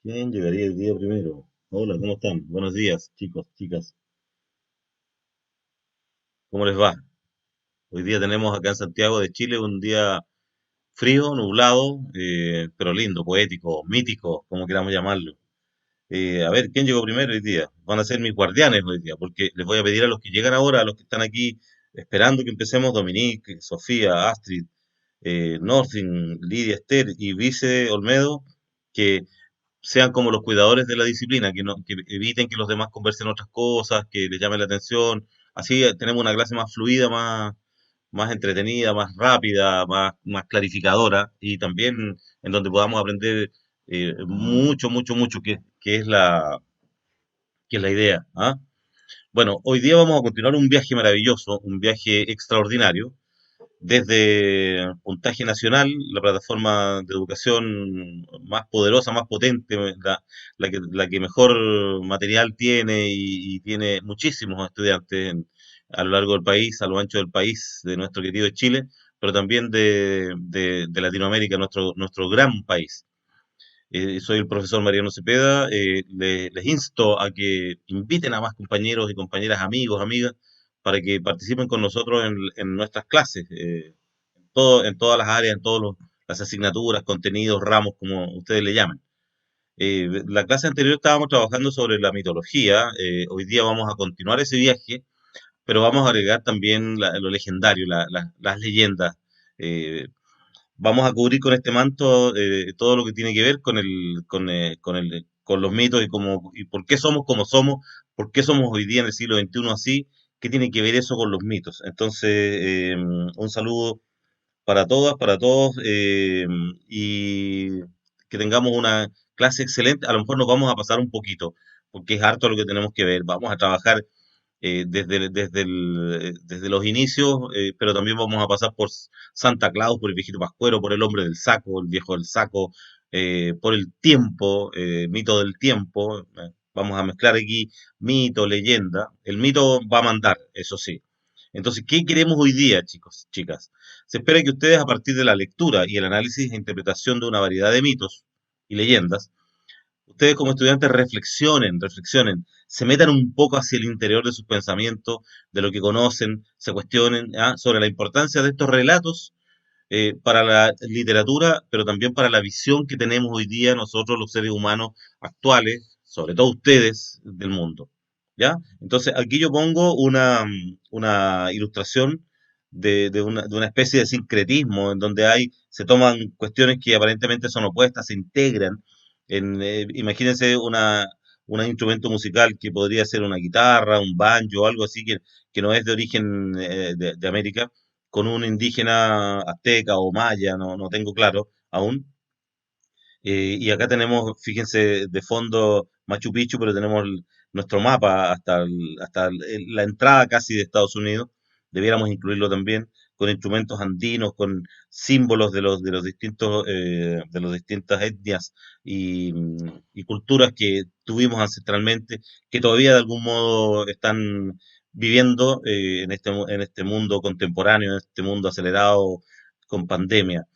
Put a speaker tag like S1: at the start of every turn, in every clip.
S1: ¿Quién llegaría el día primero? Hola, ¿cómo están? Buenos días, chicos, chicas. ¿Cómo les va? Hoy día tenemos acá en Santiago de Chile un día frío, nublado, pero lindo, poético, mítico, como queramos llamarlo. A ver, ¿quién llegó primero hoy día? Van a ser mis guardianes hoy día, porque les voy a pedir a los que llegan ahora, a los que están aquí esperando que empecemos, Dominique, Sofía, Astrid, Northin, Lidia Esther y Vice Olmedo, que sean como los cuidadores de la disciplina, que eviten que los demás conversen otras cosas, que les llame la atención. Así tenemos una clase más fluida, más entretenida, más rápida, más clarificadora y también en donde podamos aprender mucho, mucho, mucho, que es la idea. ¿Ah? Bueno, hoy día vamos a continuar un viaje maravilloso, un viaje extraordinario desde Puntaje Nacional, la plataforma de educación más poderosa, más potente, la que mejor material tiene y tiene muchísimos estudiantes a lo largo del país, a lo ancho del país, de nuestro querido Chile, pero también de Latinoamérica, nuestro gran país. Soy el profesor Mariano Cepeda. Les insto a que inviten a más compañeros y compañeras, amigos, amigas, para que participen con nosotros en nuestras clases, en todas las áreas, las asignaturas, contenidos, ramos, como ustedes le llaman. La clase anterior estábamos trabajando sobre la mitología. Hoy día vamos a continuar ese viaje, pero vamos a agregar también lo legendario, las leyendas. Eh, Vamos a cubrir con este manto todo lo que tiene que ver con los mitos y por qué somos como somos, por qué somos hoy día en el siglo XXI así, qué tiene que ver eso con los mitos. Entonces, un saludo para todas, para todos, y que tengamos una clase excelente. A lo mejor nos vamos a pasar un poquito, porque es harto lo que tenemos que ver. Vamos a trabajar desde los inicios, pero también vamos a pasar por Santa Claus, por el viejito Pascuero, por el hombre del saco, el viejo del saco, por el tiempo, mito del tiempo. Vamos a mezclar aquí mito, leyenda. El mito va a mandar, eso sí. Entonces, ¿qué queremos hoy día, chicos, chicas? Se espera que ustedes, a partir de la lectura y el análisis e interpretación de una variedad de mitos y leyendas, ustedes como estudiantes reflexionen, se metan un poco hacia el interior de sus pensamientos, de lo que conocen, se cuestionen sobre la importancia de estos relatos para la literatura, pero también para la visión que tenemos hoy día nosotros los seres humanos actuales, sobre todo ustedes, del mundo. ¿Ya? Entonces, aquí yo pongo una ilustración de una especie de sincretismo, en donde se toman cuestiones que aparentemente son opuestas, se integran. Imagínense un instrumento musical que podría ser una guitarra, un banjo, algo así que no es de origen de América, con un indígena azteca o maya, no tengo claro aún. Y acá tenemos, fíjense, de fondo Machu Picchu, pero tenemos nuestro mapa hasta la entrada casi de Estados Unidos. Debiéramos incluirlo también con instrumentos andinos, con símbolos de las distintas etnias y culturas que tuvimos ancestralmente, que todavía de algún modo están viviendo en este mundo contemporáneo, en este mundo acelerado con pandemia.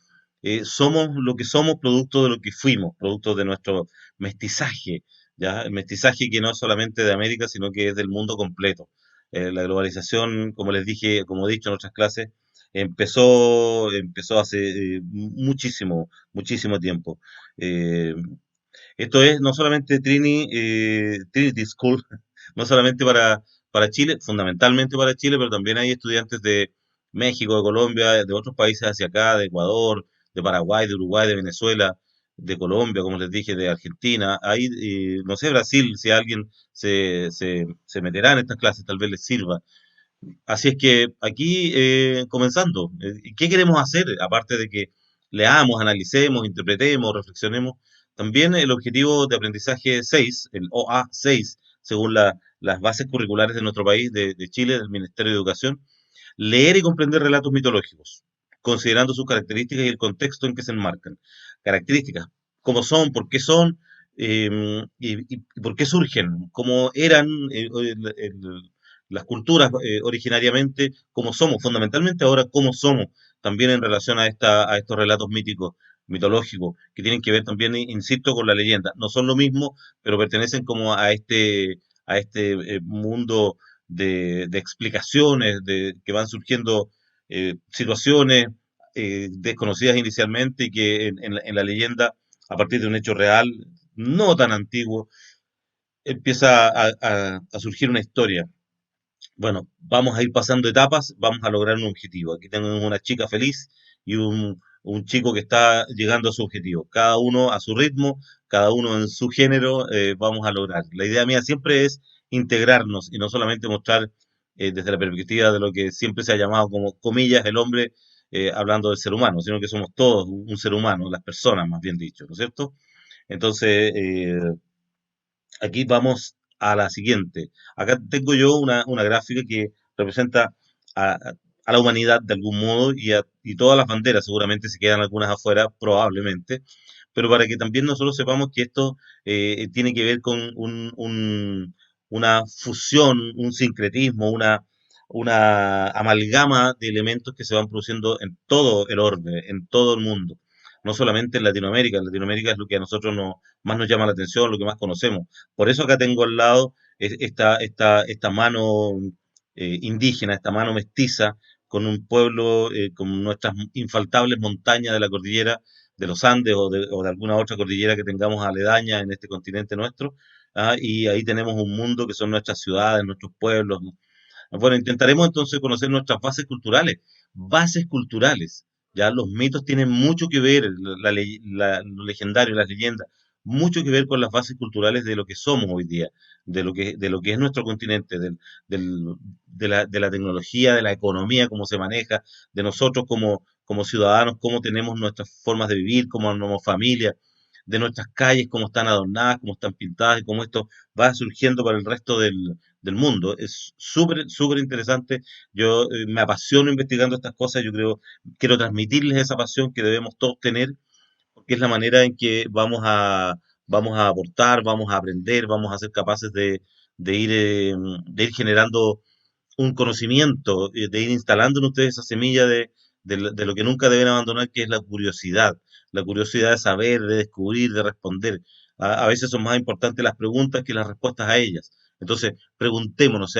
S1: Somos lo que somos producto de lo que fuimos, producto de nuestro mestizaje, ¿ya? El mestizaje que no es solamente de América, sino que es del mundo completo. La globalización, como les dije, como he dicho en otras clases, empezó hace muchísimo, muchísimo tiempo. Eh, Esto es no solamente Trinity School, no solamente para Chile, fundamentalmente para Chile, pero también hay estudiantes de México, de Colombia, de otros países hacia acá, de Ecuador, de Paraguay, de Uruguay, de Venezuela, de Colombia, como les dije, de Argentina. Hay, no sé, Brasil, si alguien se meterá en estas clases, tal vez les sirva. Así es que aquí, comenzando, ¿qué queremos hacer? Aparte de que leamos, analicemos, interpretemos, reflexionemos, también el objetivo de aprendizaje 6, el OA 6, según las bases curriculares de nuestro país, de Chile, del Ministerio de Educación, leer y comprender relatos mitológicos, considerando sus características y el contexto en que se enmarcan. Características, cómo son, y por qué surgen, cómo eran las culturas originariamente, cómo somos, fundamentalmente ahora cómo somos, también en relación a estos relatos míticos. mitológico, que tienen que ver también, insisto, con la leyenda. No son lo mismo, pero pertenecen como a este mundo de explicaciones, que van surgiendo situaciones desconocidas inicialmente y que en la leyenda, a partir de un hecho real, no tan antiguo, empieza a surgir una historia. Bueno, vamos a ir pasando etapas, vamos a lograr un objetivo. Aquí tenemos una chica feliz y un chico que está llegando a su objetivo. Cada uno a su ritmo, cada uno en su género, vamos a lograr. La idea mía siempre es integrarnos y no solamente mostrar desde la perspectiva de lo que siempre se ha llamado como comillas el hombre, hablando del ser humano, sino que somos todos un ser humano, las personas más bien dicho, ¿no es cierto? Entonces, aquí vamos a la siguiente. Acá tengo yo una gráfica que representa a la humanidad de algún modo y todas las banderas, seguramente se quedan algunas afuera, probablemente, pero para que también nosotros sepamos que esto tiene que ver con una fusión, un sincretismo, una amalgama de elementos que se van produciendo en todo el orbe, en todo el mundo. No solamente en Latinoamérica. En Latinoamérica es lo que a nosotros más nos llama la atención, lo que más conocemos. Por eso acá tengo al lado esta mano indígena, esta mano mestiza, con un pueblo, con nuestras infaltables montañas de la cordillera de los Andes o de alguna otra cordillera que tengamos aledaña en este continente nuestro. Y ahí tenemos un mundo que son nuestras ciudades, nuestros pueblos. Bueno, intentaremos entonces conocer nuestras bases culturales. Bases culturales. Ya los mitos tienen mucho que ver, lo legendario, las leyendas, mucho que ver con las bases culturales de lo que somos hoy día, de lo que es nuestro continente, del- de la tecnología, de la economía, cómo se maneja, de nosotros como ciudadanos, cómo tenemos nuestras formas de vivir, cómo somos familia, de nuestras calles, cómo están adornadas, cómo están pintadas y cómo esto va surgiendo para el resto del mundo. Es súper, súper interesante. Yo me apasiono investigando estas cosas. Yo creo, quiero transmitirles esa pasión que debemos todos tener, porque es la manera en que vamos a aportar, vamos a aprender, vamos a ser capaces de ir, de ir generando un conocimiento, de ir instalando en ustedes esa semilla de lo que nunca deben abandonar, que es la curiosidad de saber, de descubrir, de responder. A veces son más importantes las preguntas que las respuestas a ellas. Entonces, preguntémonos,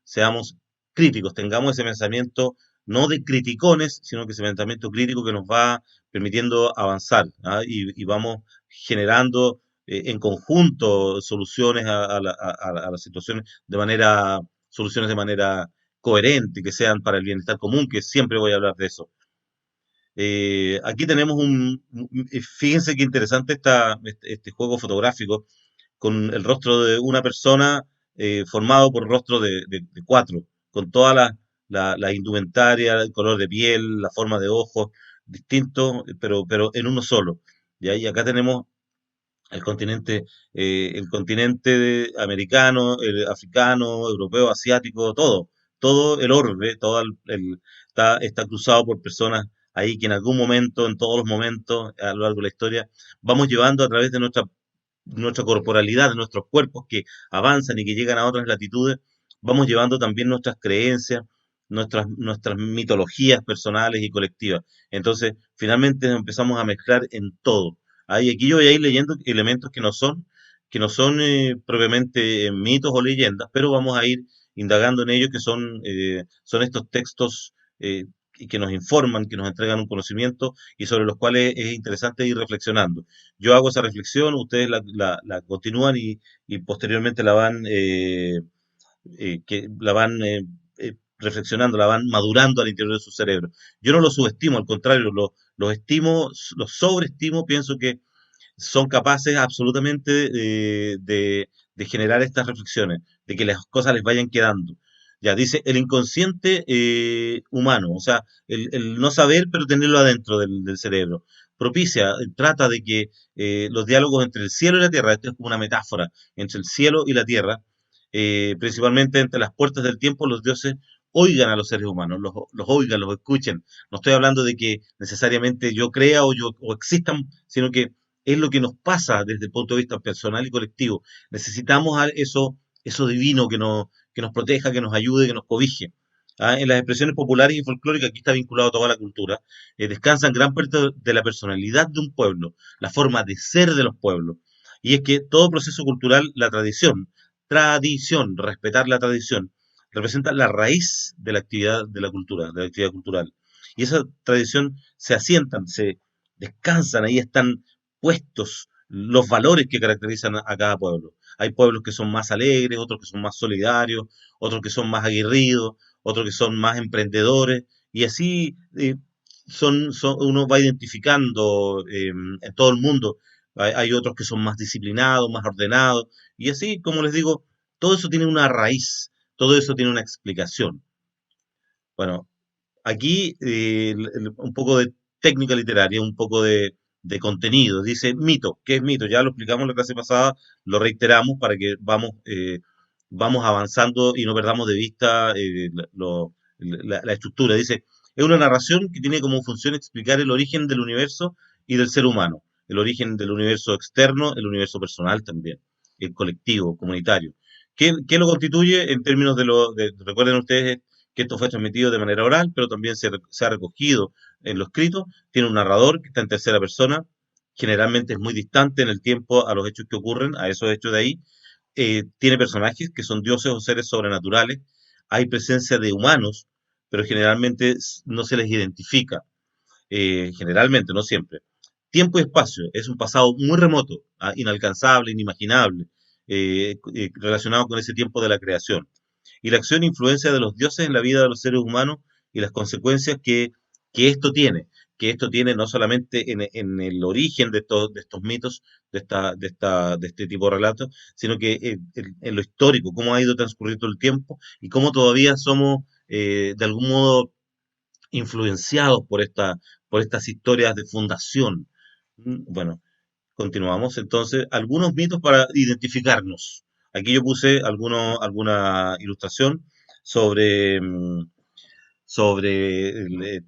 S1: seamos críticos, tengamos ese pensamiento no de criticones, sino que ese pensamiento crítico que nos va permitiendo avanzar, y vamos generando en conjunto soluciones a las situaciones de manera soluciones de manera coherente, que sean para el bienestar común, que siempre voy a hablar de eso. Aquí tenemos fíjense qué interesante este juego fotográfico con el rostro de una persona formado por rostro de cuatro, con toda la indumentaria, el color de piel, la forma de ojos, distintos, pero en uno solo. Y acá tenemos el continente americano, el africano, europeo, asiático, todo el orbe, está cruzado por personas ahí que en algún momento, en todos los momentos, a lo largo de la historia, vamos llevando a través de nuestra corporalidad, de nuestros cuerpos que avanzan y que llegan a otras latitudes, vamos llevando también nuestras creencias, nuestras mitologías personales y colectivas. Entonces, finalmente nos empezamos a mezclar en todo. Aquí yo voy a ir leyendo elementos que no son propiamente mitos o leyendas, pero vamos a ir indagando en ellos, que son estos textos que nos informan, que nos entregan un conocimiento y sobre los cuales es interesante ir reflexionando. Yo hago esa reflexión, ustedes la continúan y posteriormente la van reflexionando, la van madurando al interior de su cerebro. Yo no los subestimo, al contrario, los estimo, los sobreestimo, pienso que son capaces absolutamente de generar estas reflexiones, de que las cosas les vayan quedando. Ya dice, el inconsciente humano, o sea, el no saber, pero tenerlo adentro del cerebro, propicia, trata de que los diálogos entre el cielo y la tierra, esto es como una metáfora, entre el cielo y la tierra, principalmente entre las puertas del tiempo, los dioses oigan a los seres humanos, los oigan, los escuchen. No estoy hablando de que necesariamente yo crea o existan, sino que es lo que nos pasa desde el punto de vista personal y colectivo. Necesitamos eso divino que nos proteja, que nos ayude, que nos cobije. En las expresiones populares y folclóricas, aquí está vinculado a toda la cultura, descansan gran parte de la personalidad de un pueblo, la forma de ser de los pueblos. Y es que todo proceso cultural, la tradición, respetar la tradición, representa la raíz de la actividad de la cultura, de la actividad cultural. Y esa tradición se asientan, se descansan, ahí están puestos los valores que caracterizan a cada pueblo. Hay pueblos que son más alegres, otros que son más solidarios, otros que son más aguerridos, otros que son más emprendedores, y así uno va identificando en todo el mundo. Hay otros que son más disciplinados, más ordenados, y así, como les digo, todo eso tiene una raíz, todo eso tiene una explicación. Bueno, aquí un poco de técnica literaria, un poco de contenido. Dice mito. ¿Qué es mito? Ya lo explicamos en la clase pasada, lo reiteramos para que vamos avanzando y no perdamos de vista la estructura. Dice, es una narración que tiene como función explicar el origen del universo y del ser humano, el origen del universo externo, el universo personal también, el colectivo, comunitario. ¿Qué lo constituye en términos recuerden ustedes que esto fue transmitido de manera oral, pero también se ha recogido en lo escrito? Tiene un narrador que está en tercera persona, generalmente es muy distante en el tiempo a los hechos que ocurren, a esos hechos de ahí. Tiene personajes que son dioses o seres sobrenaturales, hay presencia de humanos, pero generalmente no se les identifica, generalmente, no siempre. Tiempo y espacio, es un pasado muy remoto, inalcanzable, inimaginable, relacionado con ese tiempo de la creación. Y la acción e influencia de los dioses en la vida de los seres humanos y las consecuencias que esto tiene, que esto tiene no solamente en el origen de estos mitos, de este tipo de relatos, sino que en lo histórico, cómo ha ido transcurriendo el tiempo y cómo todavía somos de algún modo influenciados por estas historias de fundación. Bueno, continuamos. Entonces, algunos mitos para identificarnos. Aquí yo puse alguna ilustración sobre, sobre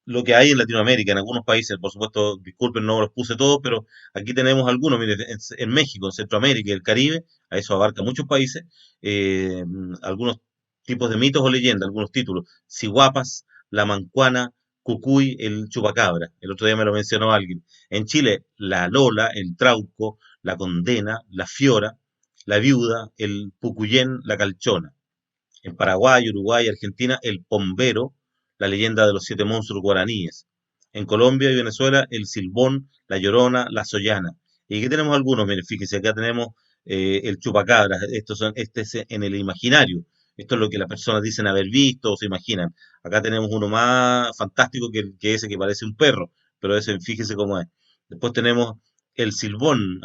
S1: lo que hay en Latinoamérica, en algunos países. Por supuesto, disculpen, no los puse todos, pero aquí tenemos algunos. Mire, en México, en Centroamérica y el Caribe, a eso abarca muchos países, algunos tipos de mitos o leyendas, algunos títulos. Ciguapas, la mancuana, Cucuy, el chupacabra. El otro día me lo mencionó alguien. En Chile, la Lola, el Trauco, la Condena, la Fiora, la Viuda, el Pucuyén, la Calchona. En Paraguay, Uruguay, Argentina, el Pombero, la leyenda de los siete monstruos guaraníes. En Colombia y Venezuela, el Silbón, la Llorona, la Sollana. Y aquí tenemos algunos, miren, fíjense, acá tenemos el Chupacabras, este es en el imaginario. Esto es lo que las personas dicen haber visto o se imaginan. Acá tenemos uno más fantástico que ese que parece un perro, pero ese, fíjense cómo es. Después tenemos el Silbón,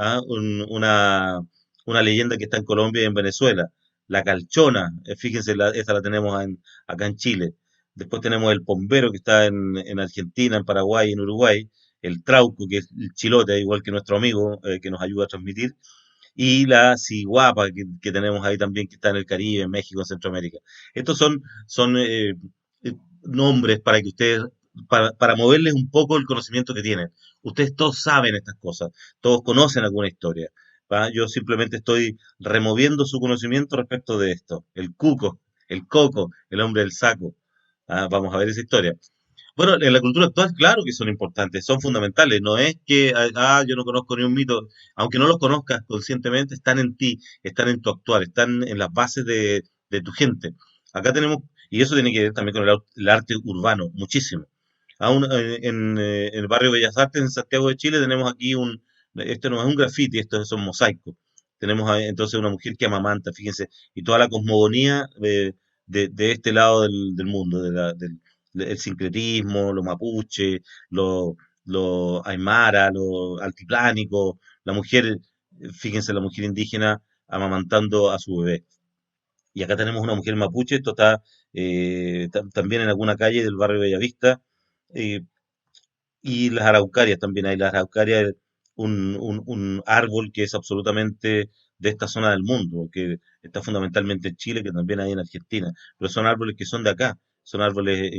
S1: una leyenda que está en Colombia y en Venezuela. La Calchona, fíjense, esta la tenemos acá en Chile. Después tenemos el Pombero que está en Argentina, en Paraguay, en Uruguay. El Trauco, que es el chilote, igual que nuestro amigo que nos ayuda a transmitir. Y la Ciguapa que tenemos ahí también, que está en el Caribe, en México, en Centroamérica. Estos son nombres para que ustedes, para moverles un poco el conocimiento que tienen. Ustedes todos saben estas cosas, todos conocen alguna historia. ¿Va? Yo simplemente estoy removiendo su conocimiento respecto de esto. El cuco, el coco, el hombre del saco. Vamos a ver esa historia. Bueno, en la cultura actual, claro que son importantes, son fundamentales. No es que, yo no conozco ni un mito, aunque no los conozcas conscientemente, están en ti, están en tu actuar, están en las bases de tu gente. Acá tenemos, y eso tiene que ver también con el arte urbano, muchísimo. En el barrio Bellas Artes, en Santiago de Chile, tenemos aquí esto no es un graffiti, esto es un mosaico. Tenemos entonces una mujer que amamanta, fíjense, y toda la cosmogonía de este lado del mundo, el sincretismo, lo mapuche, lo aymara, lo altiplánico, la mujer, fíjense, la mujer indígena amamantando a su bebé. Y acá tenemos una mujer mapuche, esto está también en alguna calle del barrio Bellavista, eh, y las araucarias también hay. Las araucarias, un árbol que es absolutamente de esta zona del mundo, que está fundamentalmente en Chile, que también hay en Argentina, pero son árboles que son de acá, son árboles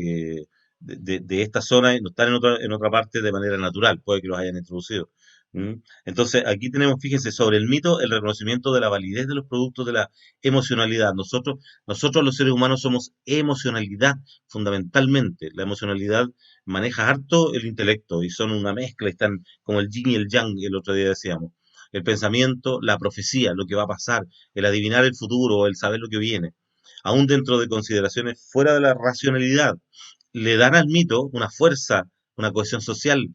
S1: de esta zona y no están en otra parte de manera natural, puede que los hayan introducido. ¿Mm? Entonces, aquí tenemos, fíjense, sobre el mito, el reconocimiento de la validez de los productos de la emocionalidad. Nosotros los seres humanos somos emocionalidad, fundamentalmente. La emocionalidad maneja harto el intelecto y son una mezcla, están como el yin y el yang, el otro día decíamos. El pensamiento, la profecía, lo que va a pasar, el adivinar el futuro, el saber lo que viene. Aún dentro de consideraciones fuera de la racionalidad, le dan al mito una fuerza, una cohesión social.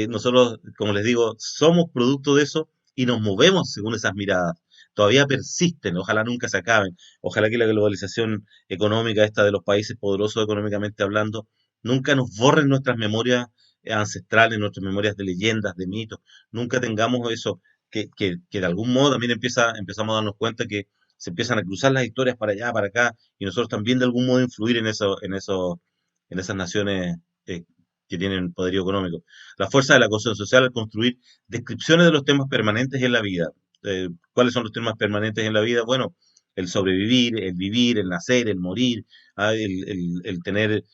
S1: Nosotros, como les digo, somos producto de eso y nos movemos según esas miradas. Todavía persisten, ojalá nunca se acaben. Ojalá que la globalización económica, esta de los países poderosos económicamente hablando, nunca nos borren nuestras memorias ancestrales, nuestras memorias de leyendas, de mitos. Nunca tengamos eso, que de algún modo también empezamos a darnos cuenta que se empiezan a cruzar las historias para allá, para acá, y nosotros también de algún modo influir en esas naciones eh, que tienen poderío económico. La fuerza de la cohesión social al construir descripciones de los temas permanentes en la vida. ¿Cuáles son los temas permanentes en la vida? Bueno, el sobrevivir, el vivir, el nacer, el morir, el tener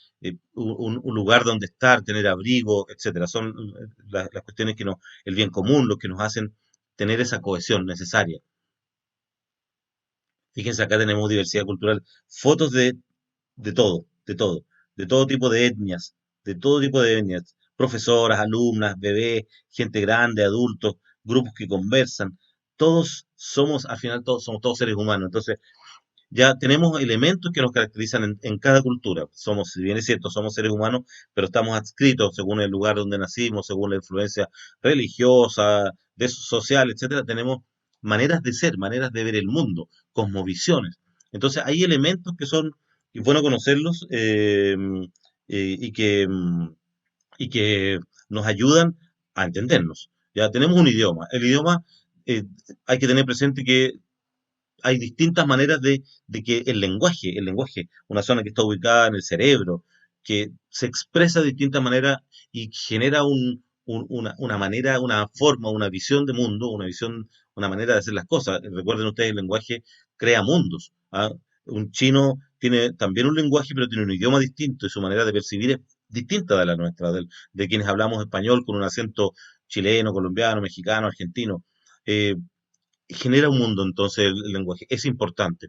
S1: un lugar donde estar, tener abrigo, etcétera. Son las cuestiones que nos, el bien común, lo que nos hacen tener esa cohesión necesaria. Fíjense, acá tenemos diversidad cultural, fotos de todo, de todo, de todo tipo de etnias, de todo tipo de etnias, profesoras, alumnas, bebés, gente grande, adultos, grupos que conversan, todos somos, al final todos somos todos seres humanos, entonces ya tenemos elementos que nos caracterizan en cada cultura. Somos, si bien es cierto, somos seres humanos, pero estamos adscritos según el lugar donde nacimos, según la influencia religiosa, social, etcétera. Tenemos maneras de ser, maneras de ver el mundo, cosmovisiones. Entonces, hay elementos que son, y bueno conocerlos, y y que nos ayudan a entendernos. Ya tenemos un idioma. El idioma, eh, hay que tener presente que hay distintas maneras de que el lenguaje, una zona que está ubicada en el cerebro, que se expresa de distintas maneras y genera una manera, una forma, una visión de mundo, una visión, una manera de hacer las cosas. Recuerden ustedes, el lenguaje crea mundos. ¿Ah? Un chino tiene también un lenguaje, pero tiene un idioma distinto y su manera de percibir es distinta de la nuestra, de quienes hablamos español con un acento chileno, colombiano, mexicano, argentino. Eh, Genera un mundo, entonces, el lenguaje. Es importante.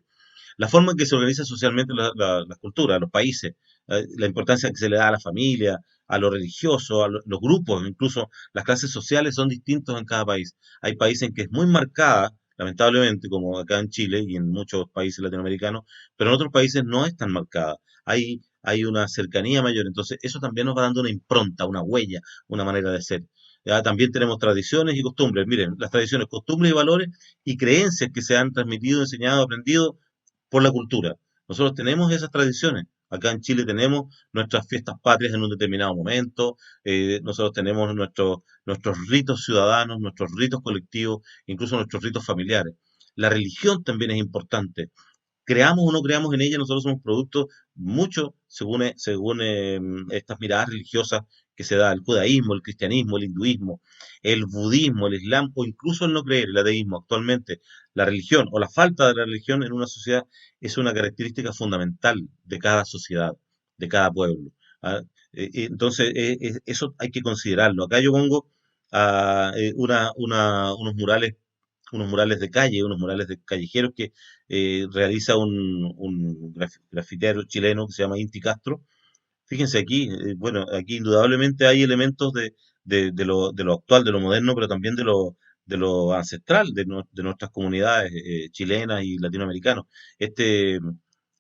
S1: La forma en que se organiza socialmente la cultura, los países, la importancia que se le da a la familia, a lo religioso, a los grupos, incluso las clases sociales son distintos en cada país. Hay países en que es muy marcada, lamentablemente, como acá en Chile y en muchos países latinoamericanos, pero en otros países no es tan marcada. Hay una cercanía mayor, entonces eso también nos va dando una impronta, una huella, una manera de ser. Ya, también tenemos tradiciones y costumbres. Miren, las tradiciones, costumbres y valores y creencias que se han transmitido, enseñado, aprendido por la cultura. Nosotros tenemos esas tradiciones. Acá en Chile tenemos nuestras fiestas patrias en un determinado momento, nosotros tenemos nuestros ritos ciudadanos, nuestros ritos colectivos, incluso nuestros ritos familiares. La religión también es importante. Creamos o no creamos en ella, nosotros somos producto mucho según estas miradas religiosas que se da el judaísmo, el cristianismo, el hinduismo, el budismo, el islam o incluso el no creer, el ateísmo. Actualmente, la religión o la falta de la religión en una sociedad es una característica fundamental de cada sociedad, de cada pueblo. ¿Ah? Entonces, eso hay que considerarlo. Acá yo pongo unos murales de calle, unos murales de callejeros que realiza un grafitero chileno que se llama Inti Castro. Fíjense aquí, bueno, aquí indudablemente hay elementos de lo actual, de lo moderno, pero también de lo ancestral de nuestras comunidades chilenas y latinoamericanas. Este,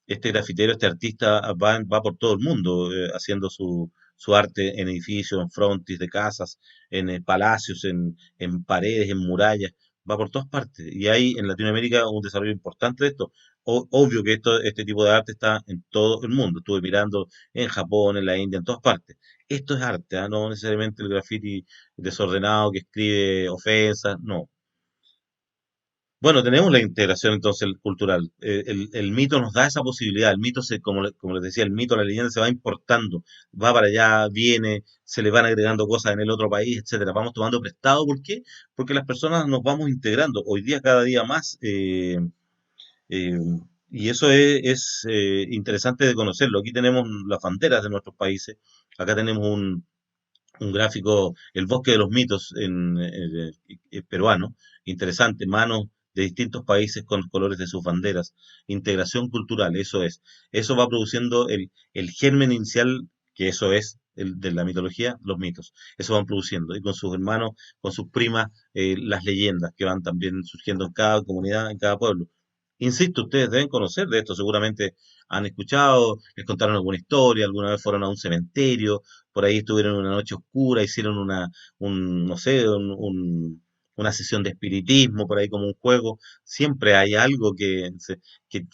S1: este grafitero, este artista va por todo el mundo haciendo su arte en edificios, en frontis de casas, en palacios, en paredes, en murallas, va por todas partes. Y hay en Latinoamérica un desarrollo importante de esto. Obvio que este tipo de arte está en todo el mundo. Estuve mirando en Japón, en la India, en todas partes. Esto es arte, ¿ah? No necesariamente el graffiti desordenado que escribe ofensas, no. Bueno, tenemos la integración entonces cultural. El mito nos da esa posibilidad. El mito, como les decía, el mito, la leyenda se va importando, va para allá, viene, se le van agregando cosas en el otro país, etcétera. Vamos tomando prestado. ¿Por qué? Porque las personas nos vamos integrando. Hoy día, cada día más. Eh, y eso interesante de conocerlo. Aquí tenemos las banderas de nuestros países. Acá tenemos un gráfico, El bosque de los mitos peruano, interesante, manos de distintos países con los colores de sus banderas, integración cultural, eso es. Eso va produciendo el germen inicial, que eso es el de la mitología, los mitos. Eso van produciendo. Y con sus hermanos, con sus primas, las leyendas que van también surgiendo en cada comunidad, en cada pueblo. Insisto, ustedes deben conocer de esto, seguramente han escuchado, les contaron alguna historia, alguna vez fueron a un cementerio, por ahí estuvieron una noche oscura, hicieron no sé, una sesión de espiritismo, por ahí como un juego. Siempre hay algo que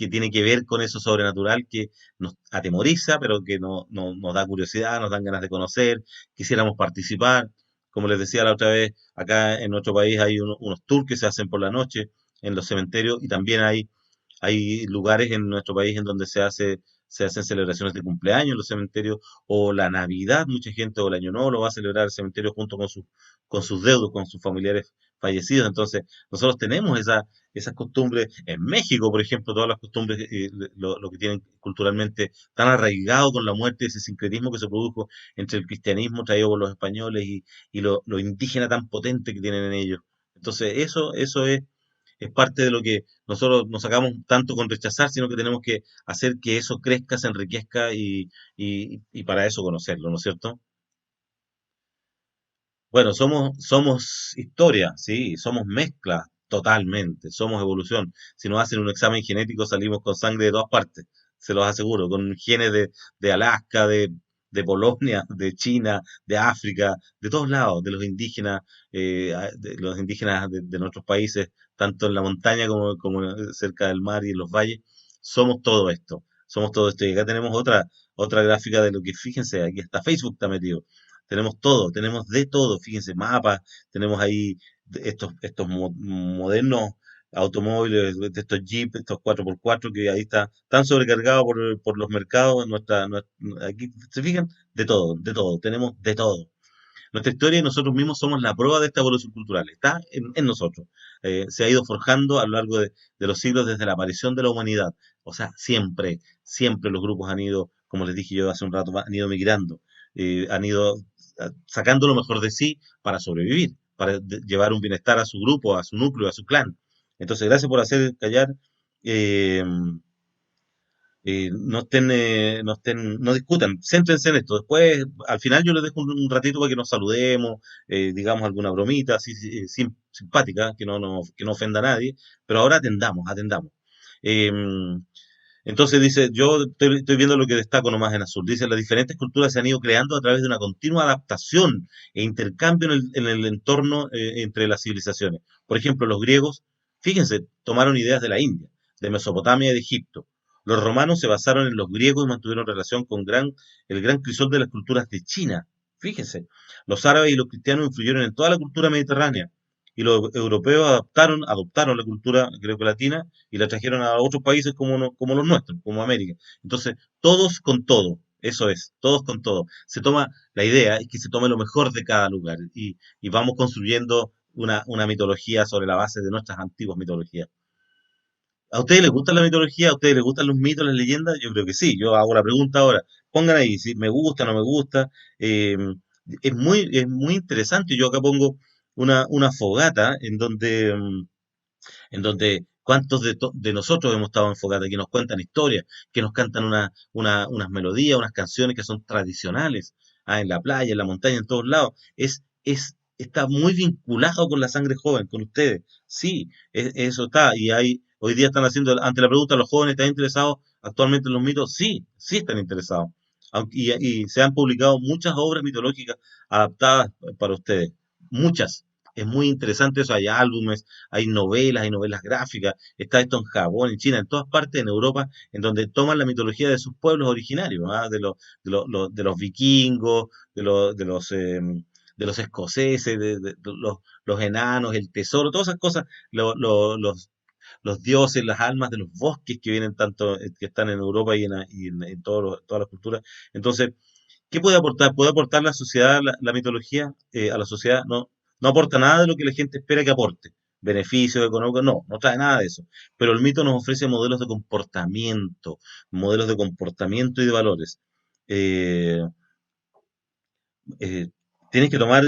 S1: tiene que ver con eso sobrenatural que nos atemoriza, pero que nos da curiosidad, nos dan ganas de conocer, quisiéramos participar. Como les decía la otra vez, acá en nuestro país hay unos tours que se hacen por la noche en los cementerios y también hay lugares en nuestro país en donde se hacen celebraciones de cumpleaños en los cementerios, o la Navidad, mucha gente, o el Año Nuevo lo va a celebrar el cementerio junto con sus deudos, con sus familiares fallecidos. Entonces, nosotros tenemos esas costumbres. En México, por ejemplo, todas las costumbres, lo que tienen culturalmente tan arraigado con la muerte, ese sincretismo que se produjo entre el cristianismo traído por los españoles y lo indígena tan potente que tienen en ellos. Entonces, eso es parte de lo que nosotros nos sacamos tanto con rechazar, sino que tenemos que hacer que eso crezca, se enriquezca y para eso conocerlo, ¿no es cierto? Bueno, somos historia, sí, somos mezcla totalmente, somos evolución. Si nos hacen un examen genético salimos con sangre de todas partes, se los aseguro, con genes de Alaska, de Polonia, de China, de África, de todos lados, de los indígenas de nuestros países, tanto en la montaña como cerca del mar y en los valles, somos todo esto. Y acá tenemos otra gráfica de lo que, fíjense, aquí está Facebook está metido. Tenemos todo, tenemos de todo, fíjense, mapas, tenemos ahí estos modernos automóviles, de estos Jeep, estos 4x4 que ahí están sobrecargados por los mercados. Aquí, ¿se fijan? De todo, tenemos de todo. Nuestra historia y nosotros mismos somos la prueba de esta evolución cultural, está en nosotros. Se ha ido forjando a lo largo de los siglos desde la aparición de la humanidad. O sea, siempre los grupos han ido, como les dije yo hace un rato, han ido migrando, han ido sacando lo mejor de sí para sobrevivir, para llevar un bienestar a su grupo, a su núcleo, a su clan. Entonces, gracias por hacer callar. eh, no discutan, céntrense en esto. Después, al final yo les dejo un ratito para que nos saludemos, digamos alguna bromita así, simpática, que no ofenda a nadie, pero ahora atendamos. Eh, entonces dice, yo estoy viendo lo que destaco nomás en azul. Dice, las diferentes culturas se han ido creando a través de una continua adaptación e intercambio en el entorno entre las civilizaciones. Por ejemplo, los griegos, fíjense, tomaron ideas de la India, de Mesopotamia y de Egipto. Los romanos se basaron en los griegos y mantuvieron relación con el gran crisol de las culturas de China. Fíjense, los árabes y los cristianos influyeron en toda la cultura mediterránea y los europeos adoptaron la cultura greco-latina y la trajeron a otros países como, como los nuestros, como América. Entonces, todos con todo, eso es, todos con todo. La idea es que se tome lo mejor de cada lugar y vamos construyendo una mitología sobre la base de nuestras antiguas mitologías. ¿A ustedes les gusta la mitología? ¿A ustedes les gustan los mitos, las leyendas? Yo creo que sí. Yo hago la pregunta ahora. Pongan ahí si me gusta, no me gusta. Eh, es muy interesante. Yo acá pongo una fogata en donde cuántos de nosotros hemos estado en fogata, que nos cuentan historias, que nos cantan unas melodías, unas canciones que son tradicionales, en la playa, en la montaña, en todos lados. Está muy vinculado con la sangre joven, con ustedes. Sí, eso está. Hoy día están haciendo, ante la pregunta, ¿los jóvenes están interesados actualmente en los mitos? Sí, sí están interesados. Y se han publicado muchas obras mitológicas adaptadas para ustedes. Muchas. Es muy interesante eso. Hay álbumes, hay novelas gráficas. Está esto en Japón, en China, en todas partes, en Europa, en donde toman la mitología de sus pueblos originarios, ¿ah? De los vikingos, de los escoceses, los enanos, el tesoro, todas esas cosas, los dioses, las almas de los bosques que vienen tanto, que están en Europa y en todas las culturas. Entonces, ¿qué puede aportar? ¿Puede aportar la sociedad, la mitología a la sociedad? No, no aporta nada de lo que la gente espera que aporte. Beneficios económicos, no trae nada de eso. Pero el mito nos ofrece modelos de comportamiento y de valores. Eh, eh, tienes que tomar,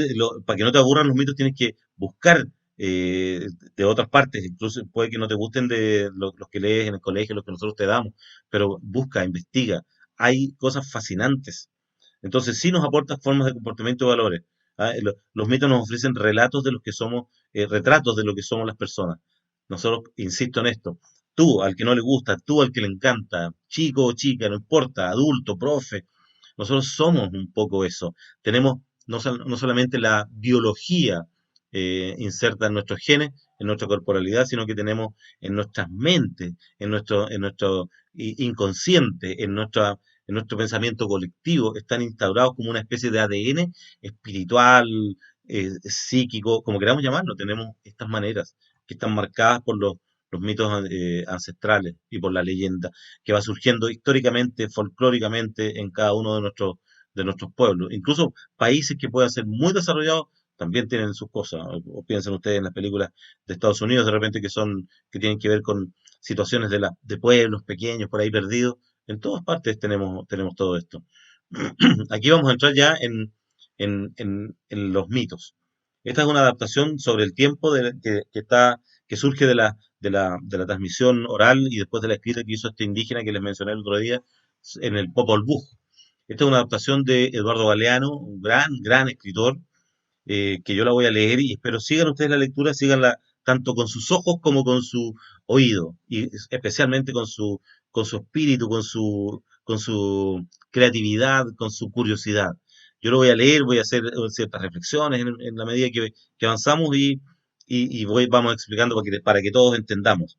S1: para que no te aburran los mitos, tienes que buscar de otras partes, incluso puede que no te gusten de los que lees en el colegio, los que nosotros te damos, pero busca, investiga, hay cosas fascinantes. Entonces sí nos aportan formas de comportamiento y valores. ¿Ah? Los mitos nos ofrecen relatos de los que somos, retratos de lo que somos las personas. Nosotros, insisto en esto, tú al que no le gusta, tú al que le encanta, chico o chica, no importa, adulto, profe, nosotros somos un poco eso. Tenemos no solamente la biología inserta en nuestros genes, en nuestra corporalidad, sino que tenemos en nuestras mentes, en nuestro inconsciente, en nuestro pensamiento colectivo, están instaurados como una especie de ADN espiritual, psíquico, como queramos llamarlo. Tenemos estas maneras que están marcadas por los mitos ancestrales y por la leyenda que va surgiendo históricamente, folclóricamente en cada uno de nuestros pueblos. Incluso países que puedan ser muy desarrollados también tienen sus cosas. O piensen ustedes en las películas de Estados Unidos de repente que tienen que ver con situaciones de pueblos pequeños por ahí perdidos. En todas partes tenemos todo esto. Aquí vamos a entrar ya en los mitos. Esta es una adaptación sobre el tiempo que surge de la transmisión oral y después de la escrita que hizo este indígena que les mencioné el otro día en el Popol Vuh. Esta es una adaptación de Eduardo Galeano, un gran, gran escritor, que yo la voy a leer y espero sigan ustedes la lectura, síganla tanto con sus ojos como con su oído y especialmente con su espíritu, con su creatividad, con su curiosidad. Yo lo voy a leer, voy a hacer ciertas reflexiones en la medida que avanzamos y vamos explicando para que todos entendamos.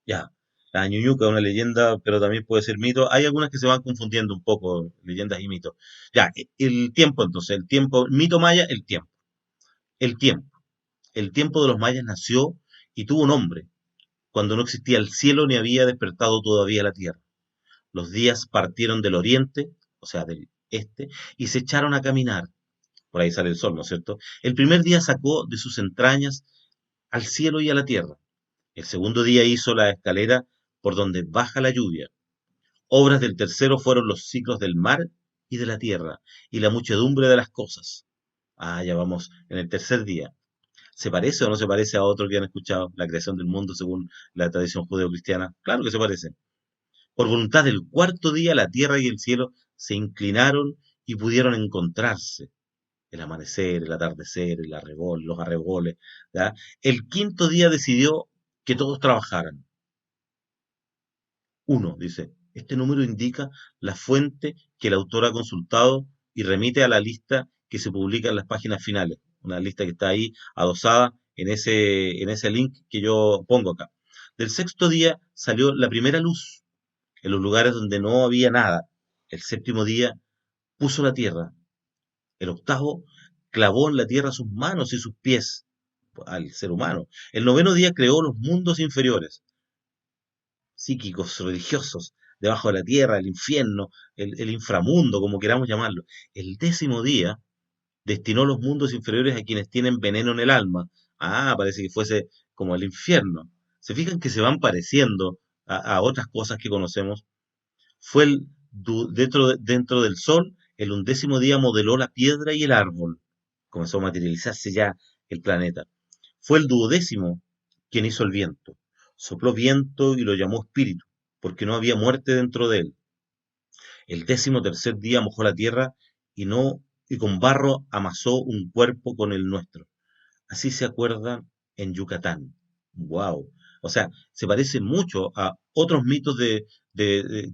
S1: Ya, la Ñuñuca es una leyenda, pero también puede ser mito. Hay algunas que se van confundiendo un poco, leyendas y mitos. Ya, el tiempo entonces, el tiempo, mito maya, el tiempo. El tiempo. El tiempo de los mayas nació y tuvo nombre, cuando no existía el cielo ni había despertado todavía la tierra. Los días partieron del oriente, o sea, del este, y se echaron a caminar. Por ahí sale el sol, ¿no es cierto? El primer día sacó de sus entrañas al cielo y a la tierra. El segundo día hizo la escalera por donde baja la lluvia. Obras del tercero fueron los ciclos del mar y de la tierra, y la muchedumbre de las cosas. Ah, ya vamos en el tercer día. ¿Se parece o no se parece a otro que han escuchado? La creación del mundo según la tradición judeocristiana. Claro que se parece. Por voluntad del cuarto día, la tierra y el cielo se inclinaron y pudieron encontrarse. El amanecer, el atardecer, los arreboles. ¿Ya? El quinto día decidió que todos trabajaran. Uno, dice, este número indica la fuente que el autor ha consultado y remite a la lista que se publica en las páginas finales, una lista que está ahí adosada en ese link que yo pongo acá. Del sexto día salió la primera luz en los lugares donde no había nada. El séptimo día puso la tierra. El octavo clavó en la tierra sus manos y sus pies al ser humano. El noveno día creó los mundos inferiores psíquicos, religiosos, debajo de la tierra, el infierno, el inframundo, como queramos llamarlo. El décimo día destinó los mundos inferiores a quienes tienen veneno en el alma. Ah, parece que fuese como el infierno. ¿Se fijan que se van pareciendo a otras cosas que conocemos? Fue dentro del sol, el undécimo día modeló la piedra y el árbol. Comenzó a materializarse ya el planeta. Fue el duodécimo quien hizo el viento. Sopló viento y lo llamó espíritu, porque no había muerte dentro de él. El décimo tercer día mojó la tierra y no y con barro amasó un cuerpo con el nuestro. Así se acuerdan en Yucatán. Wow. O sea, se parece mucho a otros mitos que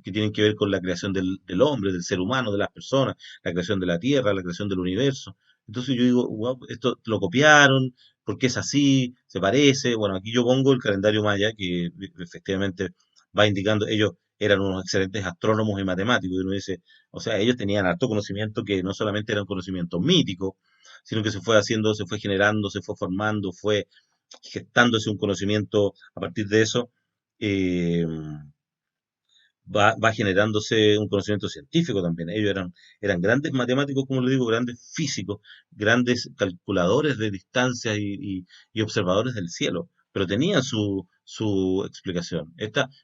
S1: tienen que ver con la creación del hombre, del ser humano, de las personas, la creación de la tierra, la creación del universo. Entonces yo digo, wow, esto lo copiaron, porque es así, se parece. Bueno, aquí yo pongo el calendario maya, que efectivamente va indicando, ellos eran unos excelentes astrónomos y matemáticos, y uno dice, o sea, ellos tenían harto conocimiento que no solamente era un conocimiento mítico, sino que se fue haciendo, se fue generando, se fue formando, fue gestándose un conocimiento a partir de eso, eh, va generándose un conocimiento científico también. Ellos eran grandes matemáticos, como le digo, grandes físicos, grandes calculadores de distancias y observadores del cielo, pero tenían su explicación.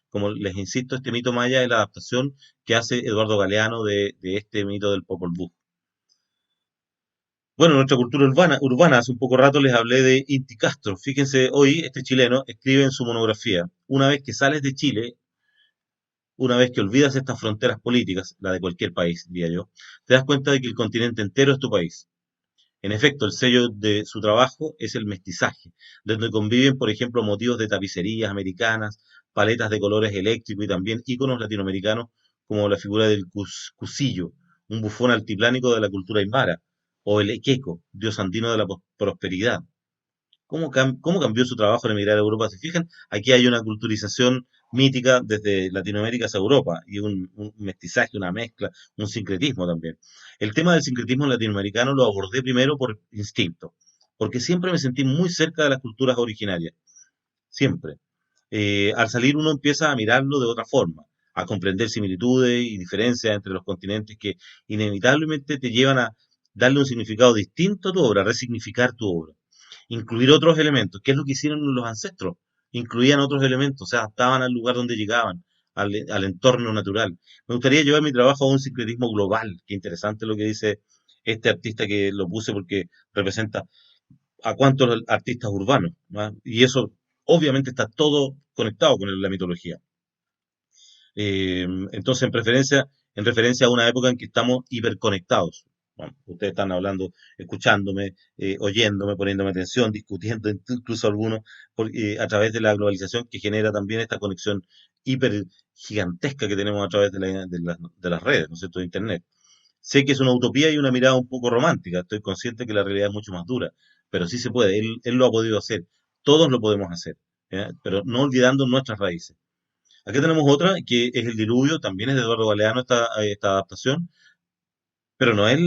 S1: Como les insisto, este mito maya es la adaptación que hace Eduardo Galeano de este mito del Popol Vuh. Bueno, nuestra cultura urbana, hace un poco rato les hablé de Inti Castro. Fíjense, hoy este chileno escribe en su monografía, una vez que sales de Chile, una vez que olvidas estas fronteras políticas, la de cualquier país, diría yo, te das cuenta de que el continente entero es tu país. En efecto, el sello de su trabajo es el mestizaje, donde conviven, por ejemplo, motivos de tapicerías americanas, paletas de colores eléctricos y también íconos latinoamericanos como la figura del cusillo, un bufón altiplánico de la cultura aymara, o el equeco, dios andino de la prosperidad. ¿Cómo cambió su trabajo al emigrar a Europa? ¿Se fijan? Aquí hay una culturización mítica desde Latinoamérica hacia Europa y un mestizaje, una mezcla, un sincretismo también. El tema del sincretismo latinoamericano lo abordé primero por instinto, porque siempre me sentí muy cerca de las culturas originarias, siempre. Al salir uno empieza a mirarlo de otra forma, a comprender similitudes y diferencias entre los continentes que inevitablemente te llevan a darle un significado distinto a tu obra, a resignificar tu obra, incluir otros elementos, que es lo que hicieron los ancestros, incluían otros elementos, se adaptaban al lugar donde llegaban, al entorno natural. Me gustaría llevar mi trabajo a un sincretismo global, qué interesante lo que dice este artista que lo puse porque representa a cuántos artistas urbanos, ¿no? Y eso obviamente está todo conectado con la mitología. Entonces, en referencia a una época en que estamos hiperconectados. Bueno, ustedes están hablando, escuchándome, oyéndome, poniéndome atención, discutiendo, incluso algunos, a través de la globalización que genera también esta conexión hiper gigantesca que tenemos a través de las redes, ¿no es cierto?, de Internet. Sé que es una utopía y una mirada un poco romántica, estoy consciente que la realidad es mucho más dura, pero sí se puede, él lo ha podido hacer, todos lo podemos hacer, ¿ya? Pero no olvidando nuestras raíces. Aquí tenemos otra, que es El Diluvio, también es de Eduardo Galeano esta adaptación, pero no es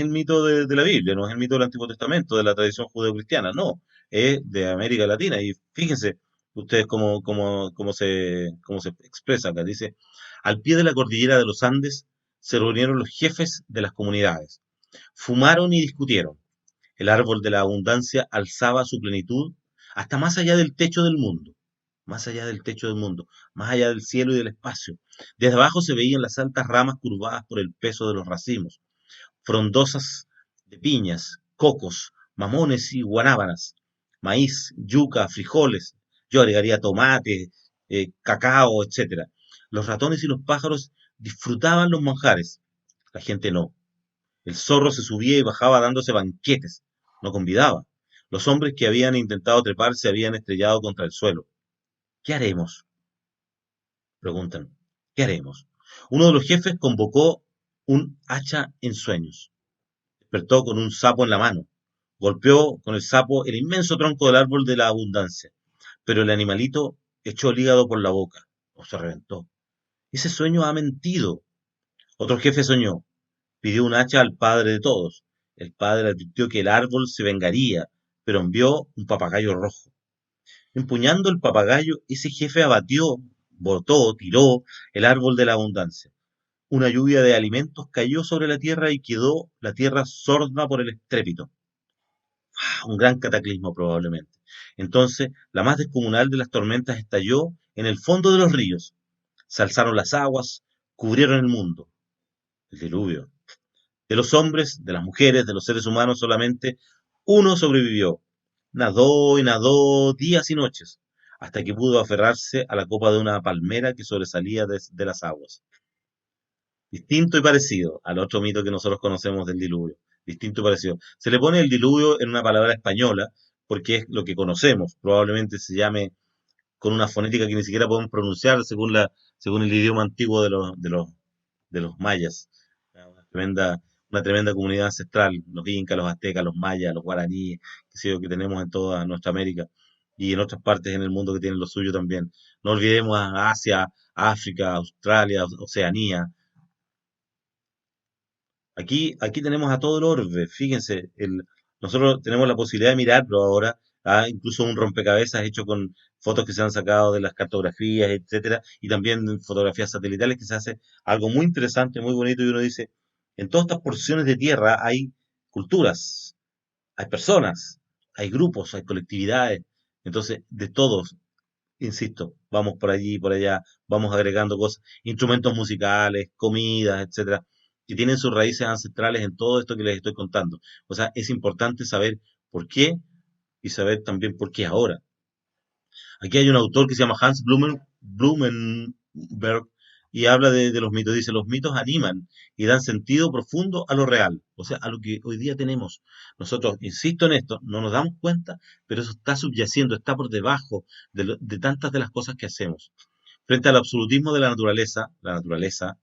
S1: el mito de la Biblia, no es el mito del Antiguo Testamento, de la tradición judeocristiana, no, es de América Latina. Y fíjense ustedes cómo se expresa acá. Dice, al pie de la cordillera de los Andes se reunieron los jefes de las comunidades, fumaron y discutieron. El árbol de la abundancia alzaba su plenitud hasta más allá del techo del mundo, más allá del techo del mundo, más allá del cielo y del espacio. Desde abajo se veían las altas ramas curvadas por el peso de los racimos, frondosas de piñas, cocos, mamones y guanábanas, maíz, yuca, frijoles, yo agregaría tomate, cacao, etcétera. Los ratones y los pájaros disfrutaban los manjares, la gente no. El zorro se subía y bajaba dándose banquetes, no convidaba. Los hombres que habían intentado trepar se habían estrellado contra el suelo. ¿Qué haremos? Preguntan. ¿Qué haremos? Uno de los jefes convocó un hacha en sueños. Despertó con un sapo en la mano. Golpeó con el sapo el inmenso tronco del árbol de la abundancia. Pero el animalito echó el hígado por la boca o se reventó. Ese sueño ha mentido. Otro jefe soñó. Pidió un hacha al padre de todos. El padre advirtió que el árbol se vengaría, pero envió un papagayo rojo. Empuñando el papagayo, ese jefe abatió, botó, tiró el árbol de la abundancia. Una lluvia de alimentos cayó sobre la tierra y quedó la tierra sorda por el estrépito. Un gran cataclismo probablemente. Entonces, la más descomunal de las tormentas estalló en el fondo de los ríos. Se alzaron las aguas, cubrieron el mundo. El diluvio. De los hombres, de las mujeres, de los seres humanos solamente uno sobrevivió. Nadó y nadó días y noches, hasta que pudo aferrarse a la copa de una palmera que sobresalía de las aguas. Distinto y parecido al otro mito que nosotros conocemos del diluvio. Distinto y parecido. Se le pone el diluvio en una palabra española porque es lo que conocemos. Probablemente se llame con una fonética que ni siquiera podemos pronunciar según el idioma antiguo de los mayas. Una tremenda comunidad ancestral, los incas, los aztecas, los mayas, los guaraníes, que, sé yo, que tenemos en toda nuestra América y en otras partes en el mundo que tienen lo suyo también. No olvidemos a Asia, África, Australia, Oceanía. Aquí tenemos a todo el orbe, fíjense, nosotros tenemos la posibilidad de mirarlo ahora, incluso un rompecabezas hecho con fotos que se han sacado de las cartografías, etcétera, y también fotografías satelitales que se hace algo muy interesante, muy bonito, y uno dice, en todas estas porciones de tierra hay culturas, hay personas, hay grupos, hay colectividades, entonces de todos, insisto, vamos por allí, por allá, vamos agregando cosas, instrumentos musicales, comidas, etcétera. que tienen sus raíces ancestrales en todo esto que les estoy contando. O sea, es importante saber por qué y saber también por qué ahora. Aquí hay un autor que se llama Blumenberg y habla de los mitos. Dice, los mitos animan y dan sentido profundo a lo real, o sea, a lo que hoy día tenemos. Nosotros, insisto en esto, no nos damos cuenta, pero eso está subyaciendo, está por debajo de tantas de las cosas que hacemos. Frente al absolutismo de la naturaleza,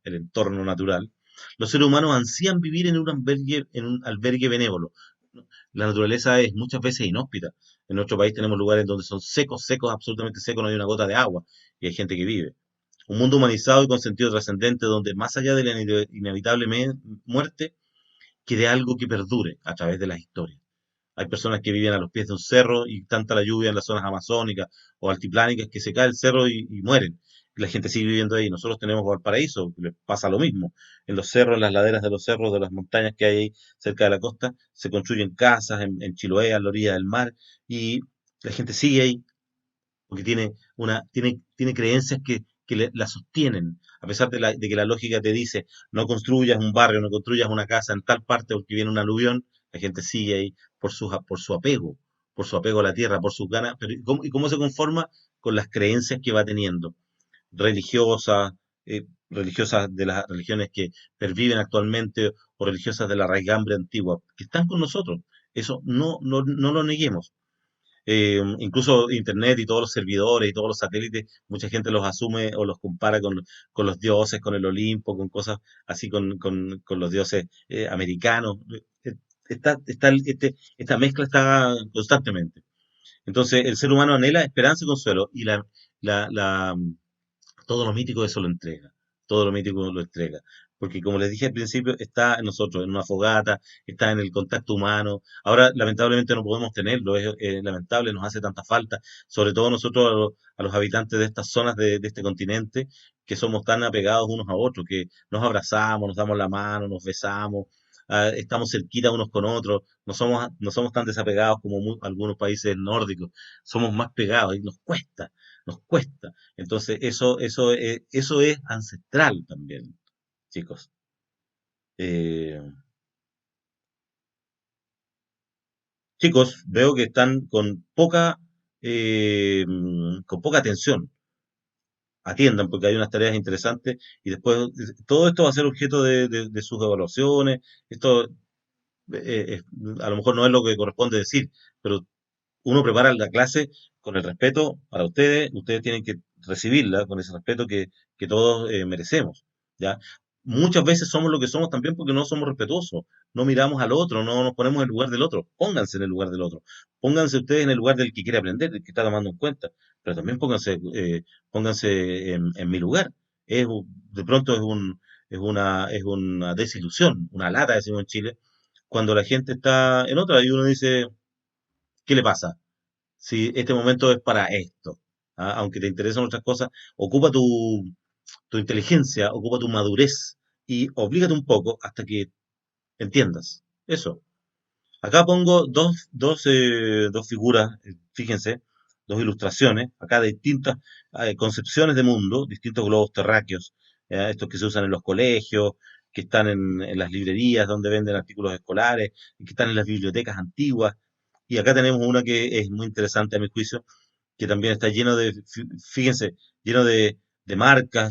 S1: el entorno natural, los seres humanos ansían vivir en un albergue benévolo. La naturaleza es muchas veces inhóspita. En nuestro país tenemos lugares donde son secos, secos, absolutamente secos, no hay una gota de agua y hay gente que vive. Un mundo humanizado y con sentido trascendente donde más allá de la inevitable muerte quede algo que perdure a través de las historias. Hay personas que viven a los pies de un cerro y tanta la lluvia en las zonas amazónicas o altiplánicas que se cae el cerro y mueren. Y la gente sigue viviendo ahí. Nosotros tenemos Valparaíso, les pasa lo mismo. En los cerros, en las laderas de los cerros, de las montañas que hay ahí cerca de la costa, se construyen casas en Chiloé, a la orilla del mar, y la gente sigue ahí porque tiene creencias que la sostienen, a pesar de que la lógica te dice no construyas un barrio, no construyas una casa en tal parte porque viene un aluvión, la gente sigue ahí por su apego a la tierra, por sus ganas, pero y cómo se conforma? Con las creencias que va teniendo, religiosas, religiosas de las religiones que perviven actualmente o religiosas de la raigambre antigua, que están con nosotros. Eso no lo neguemos. Incluso Internet y todos los servidores y todos los satélites, mucha gente los asume o los compara con los dioses, con el Olimpo, con cosas así, con los dioses americanos. Eh, esta mezcla está constantemente. Entonces, el ser humano anhela esperanza y consuelo, y todo lo mítico eso lo entrega. Todo lo mítico lo entrega. Porque como les dije al principio, está en nosotros, en una fogata, está en el contacto humano. Ahora, lamentablemente, no podemos tenerlo, es lamentable, nos hace tanta falta, sobre todo nosotros a los habitantes de estas zonas de este continente, que somos tan apegados unos a otros, que nos abrazamos, nos damos la mano, nos besamos, estamos cerquita unos con otros, no somos tan desapegados como algunos países nórdicos, somos más pegados y nos cuesta. Entonces, eso es ancestral también, chicos. Eh, Chicos, veo que están con poca atención. Atiendan, porque hay unas tareas interesantes y después todo esto va a ser objeto de sus evaluaciones. Esto a lo mejor no es lo que corresponde decir, pero uno prepara la clase con el respeto para ustedes, ustedes tienen que recibirla con ese respeto que todos merecemos, ¿ya? Muchas veces somos lo que somos también porque no somos respetuosos, no miramos al otro, no nos ponemos en el lugar del otro, pónganse en el lugar del otro, pónganse ustedes en el lugar del que quiere aprender, del que está tomando en cuenta, pero también pónganse en mi lugar. De pronto es una desilusión, una lata, decimos en Chile, cuando la gente está en otra y uno dice, ¿qué le pasa? Si este momento es para esto, ¿ah? Aunque te interesen otras cosas, ocupa tu inteligencia, ocupa tu madurez y oblígate un poco hasta que entiendas. Eso. Acá pongo dos figuras, fíjense, dos ilustraciones, acá de distintas concepciones de mundo, distintos globos terráqueos, estos que se usan en los colegios, que están en las librerías donde venden artículos escolares, y que están en las bibliotecas antiguas. Y acá tenemos una que es muy interesante a mi juicio, que también está lleno fíjense, lleno de marcas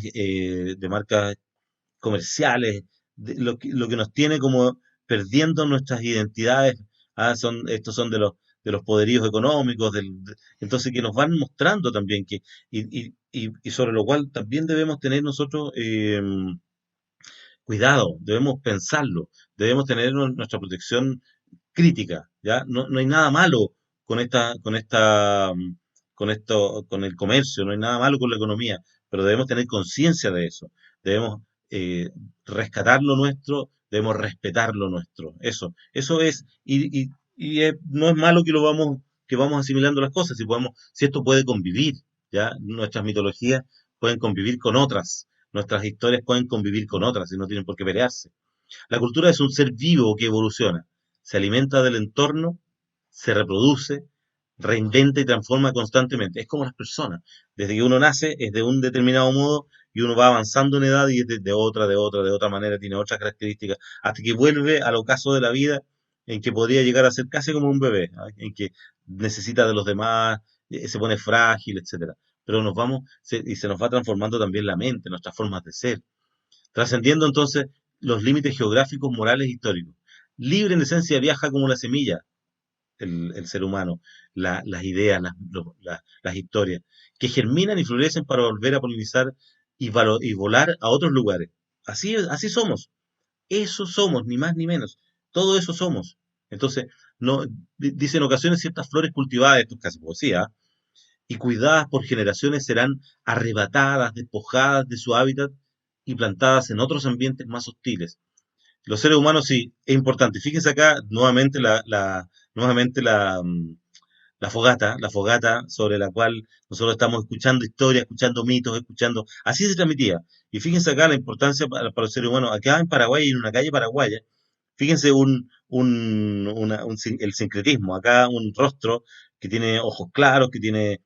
S1: comerciales, lo que nos tiene como perdiendo nuestras identidades. Estos son de los poderíos económicos, entonces que nos van mostrando también y sobre lo cual también debemos tener nosotros cuidado, debemos pensarlo, debemos tener nuestra protección crítica, ¿ya? No hay nada malo con esto, con el comercio, no hay nada malo con la economía, pero debemos tener conciencia de eso, debemos rescatar lo nuestro, debemos respetar lo nuestro, eso es, no es malo que vamos asimilando las cosas, si esto puede convivir, ¿ya? Nuestras mitologías pueden convivir con otras, nuestras historias pueden convivir con otras y no tienen por qué pelearse. La cultura es un ser vivo que evoluciona, se alimenta del entorno, se reproduce, reinventa y transforma constantemente. Es como las personas. Desde que uno nace es de un determinado modo y uno va avanzando en edad y es de otra manera, tiene otras características, hasta que vuelve al ocaso de la vida en que podría llegar a ser casi como un bebé, ¿ah? En que necesita de los demás, se pone frágil, etcétera. Pero y se nos va transformando también la mente, nuestras formas de ser, trascendiendo entonces los límites geográficos, morales, históricos. Libre en esencia viaja como la semilla, el ser humano, las ideas, las historias, que germinan y florecen para volver a polinizar y volar a otros lugares. Así somos, eso somos, ni más ni menos, todo eso somos. Entonces, no, dice en ocasiones ciertas flores cultivadas, esto es casi poesía, y cuidadas por generaciones serán arrebatadas, despojadas de su hábitat y plantadas en otros ambientes más hostiles. Los seres humanos sí, es importante. Fíjense acá nuevamente la fogata sobre la cual nosotros estamos escuchando historias, escuchando mitos, así se transmitía. Y fíjense acá la importancia para los seres humanos. Acá en Paraguay, en una calle paraguaya, fíjense el sincretismo. Acá un rostro que tiene ojos claros, que tiene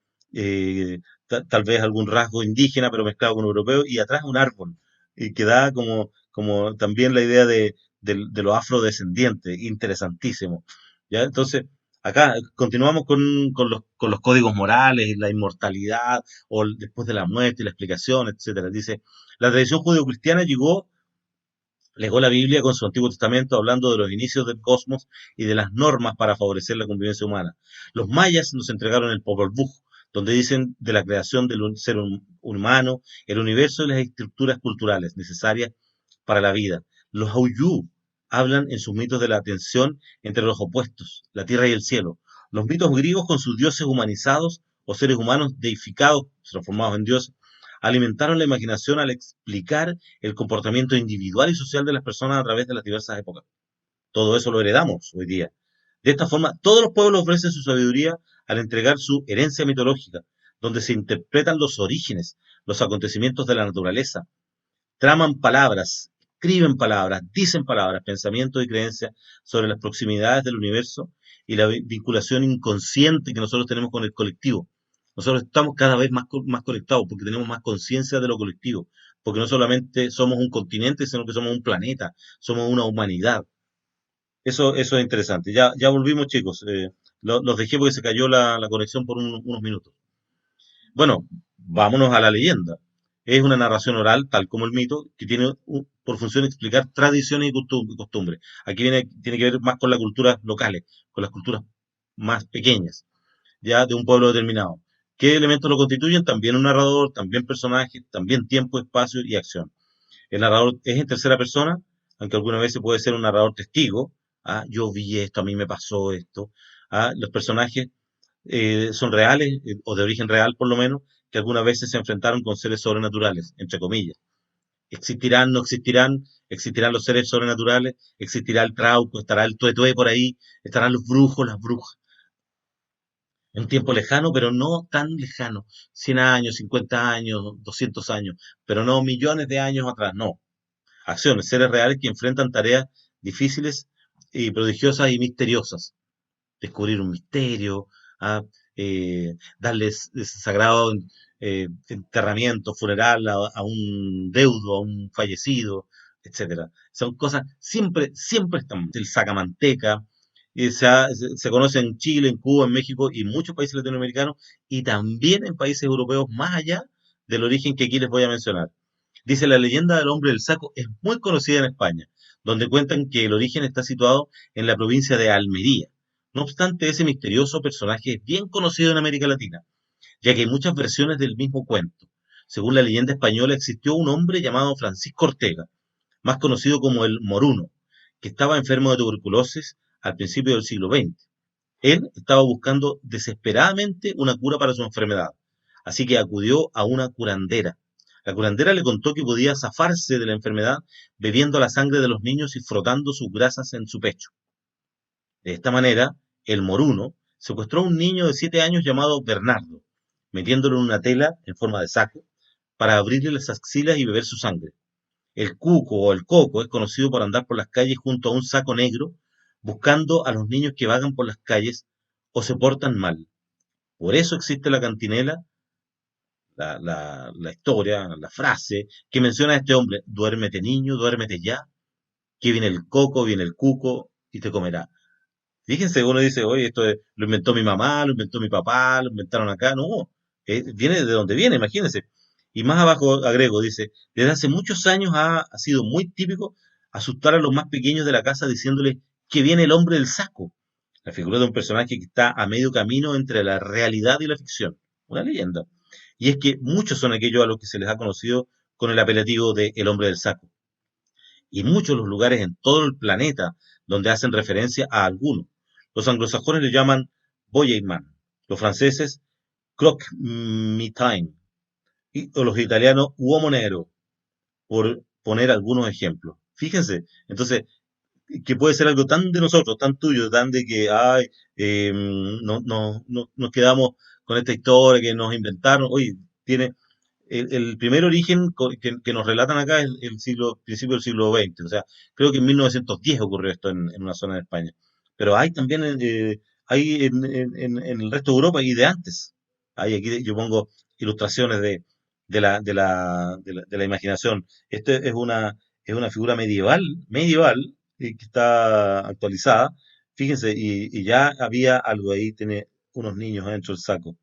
S1: tal vez algún rasgo indígena, pero mezclado con europeo, y atrás un árbol, y que da como también la idea de los afrodescendientes, interesantísimo. ¿Ya? Entonces, acá continuamos con los códigos morales, la inmortalidad, después de la muerte, y la explicación, etcétera. Dice, la tradición judeocristiana legó la Biblia con su Antiguo Testamento hablando de los inicios del cosmos y de las normas para favorecer la convivencia humana. Los mayas nos entregaron el Popol Vuh, donde dicen de la creación del ser humano, el universo y las estructuras culturales necesarias para la vida. Los Auyú hablan en sus mitos de la tensión entre los opuestos, la tierra y el cielo. Los mitos griegos con sus dioses humanizados o seres humanos deificados, transformados en dioses, alimentaron la imaginación al explicar el comportamiento individual y social de las personas a través de las diversas épocas. Todo eso lo heredamos hoy día. De esta forma, todos los pueblos ofrecen su sabiduría al entregar su herencia mitológica, donde se interpretan los orígenes, los acontecimientos de la naturaleza, traman palabras, escriben palabras, dicen palabras, pensamientos y creencias sobre las proximidades del universo y la vinculación inconsciente que nosotros tenemos con el colectivo. Nosotros estamos cada vez más conectados porque tenemos más conciencia de lo colectivo, porque no solamente somos un continente, sino que somos un planeta, somos una humanidad. Eso es interesante. Ya volvimos, chicos. Los dejé porque se cayó la conexión por unos minutos. Bueno, vámonos a la leyenda. Es una narración oral, tal como el mito, que tiene por función explicar tradiciones y costumbres. Aquí tiene que ver más con las culturas locales, con las culturas más pequeñas, ya de un pueblo determinado. ¿Qué elementos lo constituyen? También un narrador, también personajes, también tiempo, espacio y acción. El narrador es en tercera persona, aunque algunas veces puede ser un narrador testigo. Ah, yo vi esto, a mí me pasó esto. Ah, los personajes son reales, o de origen real por lo menos, que algunas veces se enfrentaron con seres sobrenaturales, entre comillas. ¿Existirán, no existirán? ¿Existirán los seres sobrenaturales? ¿Existirá el trauco? ¿Estará el tuetué por ahí? ¿Estarán los brujos, las brujas? Un tiempo lejano, pero no tan lejano. 100 años, 50 años, 200 años, pero no millones de años atrás, no. Acciones, seres reales que enfrentan tareas difíciles y prodigiosas y misteriosas. Descubrir un misterio, a darles ese sagrado enterramiento, funeral a un deudo, a un fallecido, etcétera. Son cosas, siempre están. El sacamanteca, se conoce en Chile, en Cuba, en México y en muchos países latinoamericanos y también en países europeos más allá del origen que aquí les voy a mencionar. Dice la leyenda del hombre del saco es muy conocida en España, donde cuentan que el origen está situado en la provincia de Almería. No obstante, ese misterioso personaje es bien conocido en América Latina, ya que hay muchas versiones del mismo cuento. Según la leyenda española, existió un hombre llamado Francisco Ortega, más conocido como el Moruno, que estaba enfermo de tuberculosis al principio del siglo XX. Él estaba buscando desesperadamente una cura para su enfermedad, así que acudió a una curandera. La curandera le contó que podía zafarse de la enfermedad bebiendo la sangre de los niños y frotando sus grasas en su pecho. De esta manera, el moruno secuestró a un niño de 7 años llamado Bernardo, metiéndolo en una tela en forma de saco para abrirle las axilas y beber su sangre. El cuco o el coco es conocido por andar por las calles junto a un saco negro, buscando a los niños que vagan por las calles o se portan mal. Por eso existe la cantinela, la historia, la frase que menciona a este hombre, duérmete niño, duérmete ya, que viene el coco, viene el cuco y te comerá. Fíjense, uno dice, oye, lo inventó mi mamá, lo inventó mi papá, lo inventaron acá. No, viene de donde viene, imagínense. Y más abajo agrego, dice, desde hace muchos años ha sido muy típico asustar a los más pequeños de la casa diciéndoles que viene el hombre del saco. La figura de un personaje que está a medio camino entre la realidad y la ficción. Una leyenda. Y es que muchos son aquellos a los que se les ha conocido con el apelativo de el hombre del saco. Y muchos los lugares en todo el planeta donde hacen referencia a alguno. Los anglosajones le llaman Boyeyman, los franceses Croque-Mitaine, o los italianos Uomo Nero, por poner algunos ejemplos. Fíjense, entonces, que puede ser algo tan de nosotros, tan tuyo, tan de que, ay, nos quedamos con esta historia que nos inventaron. Oye, tiene el primer origen que nos relatan acá es el principio del siglo XX. O sea, creo que en 1910 ocurrió esto en una zona de España. Pero hay también hay en el resto de Europa y de antes. Hay aquí yo pongo ilustraciones de la imaginación. Este es una figura medieval, que está actualizada. Fíjense, y ya había algo ahí, tiene unos niños adentro del saco.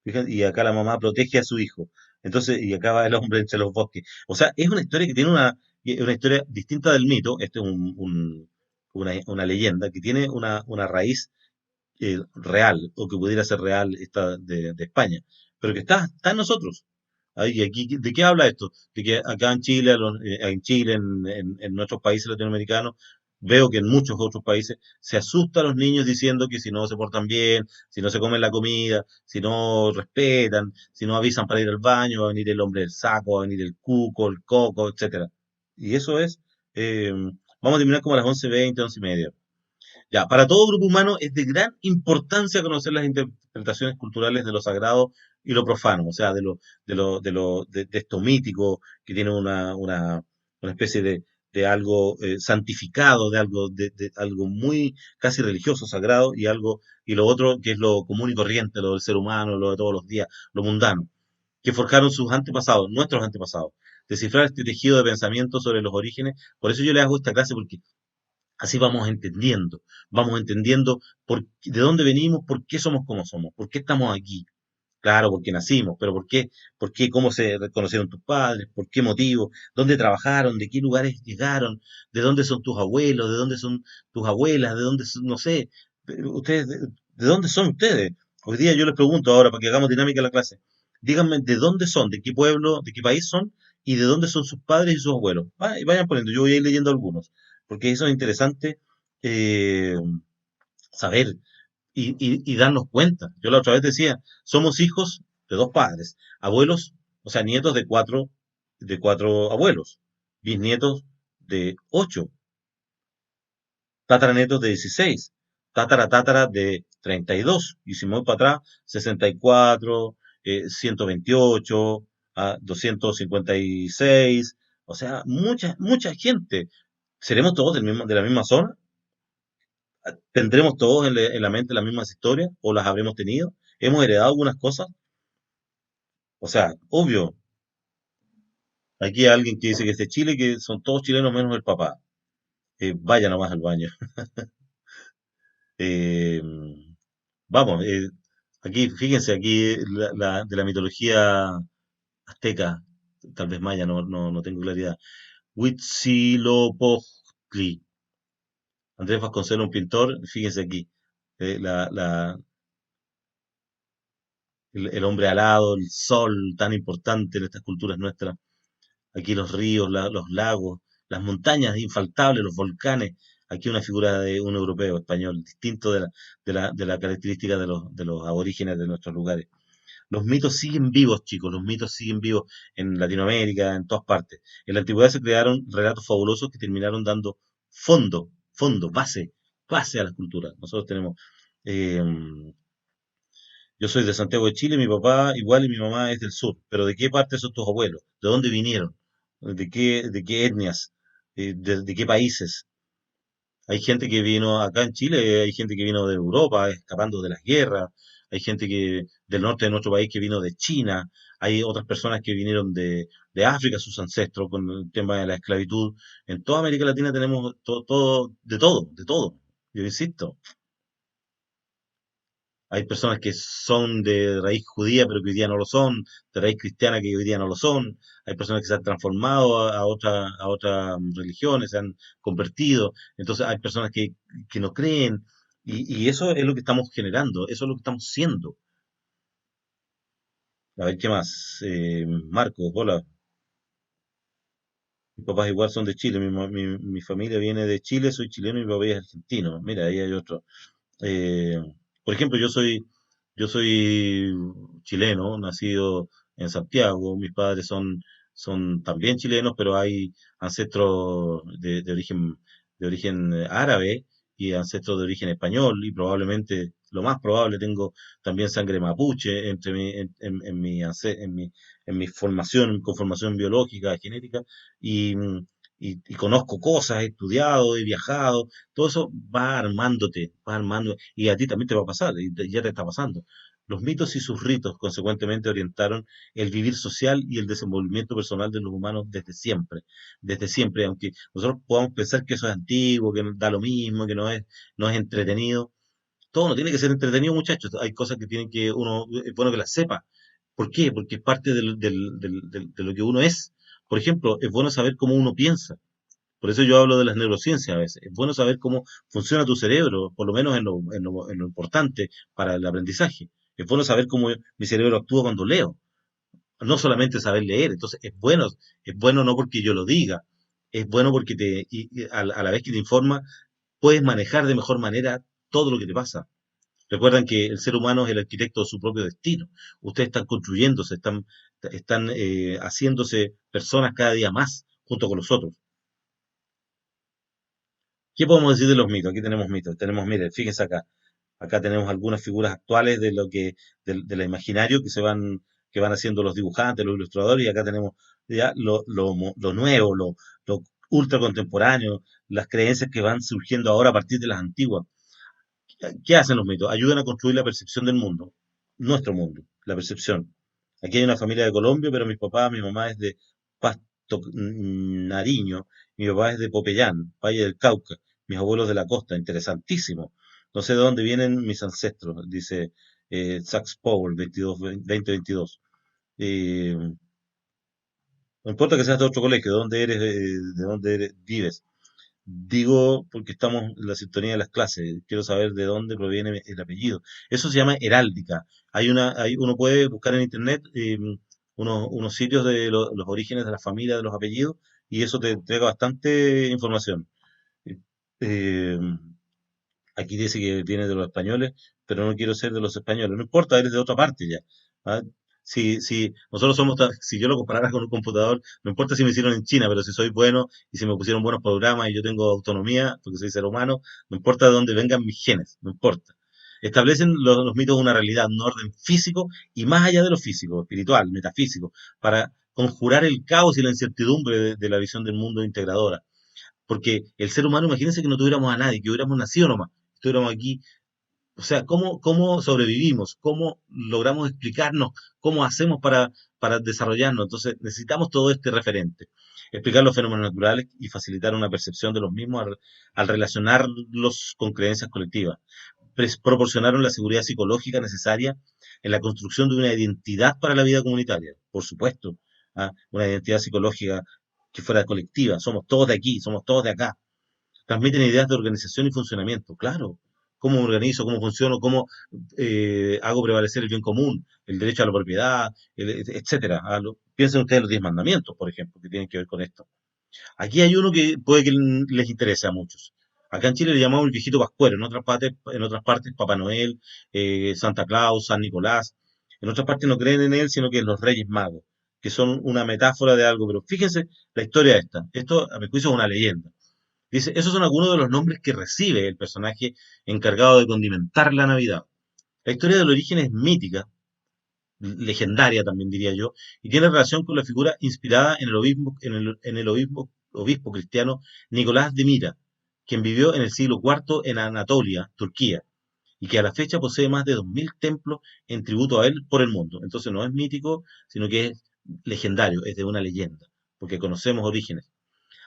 S1: Fíjate, y acá la mamá protege a su hijo. Entonces, y acá va el hombre entre los bosques. O sea, es una historia que tiene una historia distinta del mito. Este es una leyenda que tiene una raíz real, o que pudiera ser real esta de España, pero que está en nosotros. Ahí, aquí, ¿de qué habla esto? De que acá en Chile, en nuestros países latinoamericanos, veo que en muchos otros países se asusta a los niños diciendo que si no se portan bien, si no se comen la comida, si no respetan, si no avisan para ir al baño, va a venir el hombre del saco, va a venir el cuco, el coco, etcétera. Y eso es, eh, vamos a terminar como a las 11:20, 11:30. Ya, para todo grupo humano es de gran importancia conocer las interpretaciones culturales de lo sagrado y lo profano, o sea, de esto mítico, que tiene una especie de algo santificado, de algo muy casi religioso, sagrado, y lo otro que es lo común y corriente, lo del ser humano, lo de todos los días, lo mundano, que forjaron sus antepasados, nuestros antepasados. Descifrar este tejido de pensamiento sobre los orígenes, por eso yo le hago esta clase, porque así vamos entendiendo de dónde venimos, por qué somos como somos, por qué estamos aquí. Claro, porque nacimos, pero ¿por qué, cómo se reconocieron tus padres, por qué motivo, dónde trabajaron, de qué lugares llegaron, de dónde son tus abuelos, de dónde son tus abuelas, de dónde son, no sé, ustedes, de dónde son ustedes. Hoy día yo les pregunto ahora, para que hagamos dinámica en la clase, díganme de dónde son, de qué pueblo, de qué país son y de dónde son sus padres y sus abuelos. Y vayan poniendo, yo voy a ir leyendo algunos, porque eso es interesante eh, saber y darnos cuenta. Yo la otra vez decía, somos hijos de dos padres, abuelos, o sea, nietos de cuatro abuelos, bisnietos de 8, tataranetos de 16, tátara de 32, y si me voy para atrás, 64, 128, 256, o sea, mucha gente. ¿Seremos todos de la misma zona? ¿Tendremos todos en la mente las mismas historias o las habremos tenido? ¿Hemos heredado algunas cosas? O sea, obvio, aquí hay alguien que dice que es de Chile, que son todos chilenos menos el papá. Vaya nomás al baño. Eh, vamos, aquí, fíjense, aquí de la mitología azteca, tal vez maya, no tengo claridad. Huitzilopochtli. Andrés Vasconcelos, un pintor, fíjense aquí. eh, la, la, el hombre alado, el sol tan importante en estas culturas nuestras. Aquí los ríos, los lagos, las montañas infaltables, los volcanes. Aquí una figura de un europeo español, distinto de la característica de los aborígenes de nuestros lugares. Los mitos siguen vivos, chicos, los mitos siguen vivos en Latinoamérica, en todas partes. En la antigüedad se crearon relatos fabulosos que terminaron dando fondo, base a las culturas. Nosotros tenemos eh, yo soy de Santiago de Chile, mi papá igual y mi mamá es del sur, pero ¿de qué parte son tus abuelos? ¿De dónde vinieron? ¿De qué etnias? ¿De qué países? Hay gente que vino acá en Chile, hay gente que vino de Europa escapando de las guerras, hay gente que del norte de nuestro país que vino de China, hay otras personas que vinieron de África, sus ancestros, con el tema de la esclavitud. En toda América Latina tenemos de todo, de todo. Yo insisto, hay personas que son de raíz judía, pero que hoy día no lo son, de raíz cristiana que hoy día no lo son. Hay personas que se han transformado a otras religiones, se han convertido. Entonces hay personas que no creen. Y eso es lo que estamos generando, eso es lo que estamos siendo. A ver, ¿qué más? Marcos, hola. Mis papás igual son de Chile, mi familia viene de Chile, soy chileno y mi papá es argentino. Mira, ahí hay otro. Eh, por ejemplo, yo soy chileno, nacido en Santiago. Mis padres son también chilenos, pero hay ancestros de origen árabe y ancestros de origen español y probablemente, lo más probable, tengo también sangre mapuche en mi formación, conformación biológica, genética y, y conozco cosas, he estudiado, he viajado, todo eso va armándote, va armando, y a ti también te va a pasar, ya te está pasando. Los mitos y sus ritos, consecuentemente, orientaron el vivir social y el desenvolvimiento personal de los humanos desde siempre, aunque nosotros podamos pensar que eso es antiguo, que da lo mismo, que no es entretenido. Todo no tiene que ser entretenido, muchachos. Hay cosas que tienen que uno, es bueno que las sepa. ¿Por qué? Porque es parte de lo que uno es. Por ejemplo, es bueno saber cómo uno piensa. Por eso yo hablo de las neurociencias a veces. Es bueno saber cómo funciona tu cerebro, por lo menos en lo importante para el aprendizaje. Es bueno saber cómo mi cerebro actúa cuando leo, no solamente saber leer. Entonces es bueno no porque yo lo diga, es bueno porque a la vez que te informa, puedes manejar de mejor manera todo lo que te pasa. Recuerdan que el ser humano es el arquitecto de su propio destino. Ustedes están construyéndose, están haciéndose personas cada día más junto con los otros. ¿Qué podemos decir de los mitos? Aquí tenemos mitos. Tenemos, mire, fíjense acá. Acá tenemos algunas figuras actuales del imaginario que van haciendo los dibujantes, los ilustradores, y acá tenemos ya lo nuevo, lo ultra contemporáneo, las creencias que van surgiendo ahora a partir de las antiguas. ¿Qué hacen los mitos? Ayudan a construir la percepción del mundo, nuestro mundo, la percepción. Aquí hay una familia de Colombia, pero mi mamá es de Pasto Nariño, mi papá es de Popeyán, Valle del Cauca, mis abuelos de la costa, interesantísimo. No sé de dónde vienen mis ancestros, dice Sax Powell 2022. Eh, no importa que seas de otro colegio, de dónde vives. Digo, porque estamos en la sintonía de las clases, quiero saber de dónde proviene el apellido. Eso se llama heráldica. Uno puede buscar en internet unos sitios de los orígenes de la familia, de los apellidos, y eso te entrega bastante información. Eh, Aquí dice que viene de los españoles, pero no quiero ser de los españoles. No importa, eres de otra parte ya. ¿Ah? Si nosotros si yo lo comparara con un computador, no importa si me hicieron en China, pero si soy bueno y si me pusieron buenos programas y yo tengo autonomía, porque soy ser humano, no importa de dónde vengan mis genes, no importa. Establecen los mitos una realidad, un orden físico y más allá de lo físico, espiritual, metafísico, para conjurar el caos y la incertidumbre de la visión del mundo integradora. Porque el ser humano, imagínense que no tuviéramos a nadie, que hubiéramos nacido nomás, estuviéramos aquí. O sea, ¿cómo sobrevivimos? ¿Cómo logramos explicarnos? ¿Cómo hacemos para desarrollarnos? Entonces, necesitamos todo este referente. Explicar los fenómenos naturales y facilitar una percepción de los mismos al relacionarlos con creencias colectivas. Proporcionaron la seguridad psicológica necesaria en la construcción de una identidad para la vida comunitaria, por supuesto. ¿Ah? Una identidad psicológica que fuera colectiva. Somos todos de aquí, somos todos de acá. Transmiten ideas de organización y funcionamiento, claro. ¿Cómo me organizo? ¿Cómo funciono? ¿Cómo hago prevalecer el bien común? El derecho a la propiedad, etcétera. Piensen ustedes en los 10 mandamientos, por ejemplo, que tienen que ver con esto. Aquí hay uno que puede que les interese a muchos. Acá en Chile le llamamos el viejito pascuero, en otras partes Papá Noel, Santa Claus, San Nicolás. En otras partes no creen en él, sino que en los Reyes Magos, que son una metáfora de algo. Pero fíjense la historia esta. Esto, a mi juicio, es una leyenda. Dice, esos son algunos de los nombres que recibe el personaje encargado de condimentar la Navidad. La historia del origen es mítica, legendaria también diría yo, y tiene relación con la figura inspirada en el obispo cristiano Nicolás de Mira, quien vivió en el siglo IV en Anatolia, Turquía, y que a la fecha posee más de 2000 templos en tributo a él por el mundo. Entonces no es mítico, sino que es legendario, es de una leyenda, porque conocemos orígenes.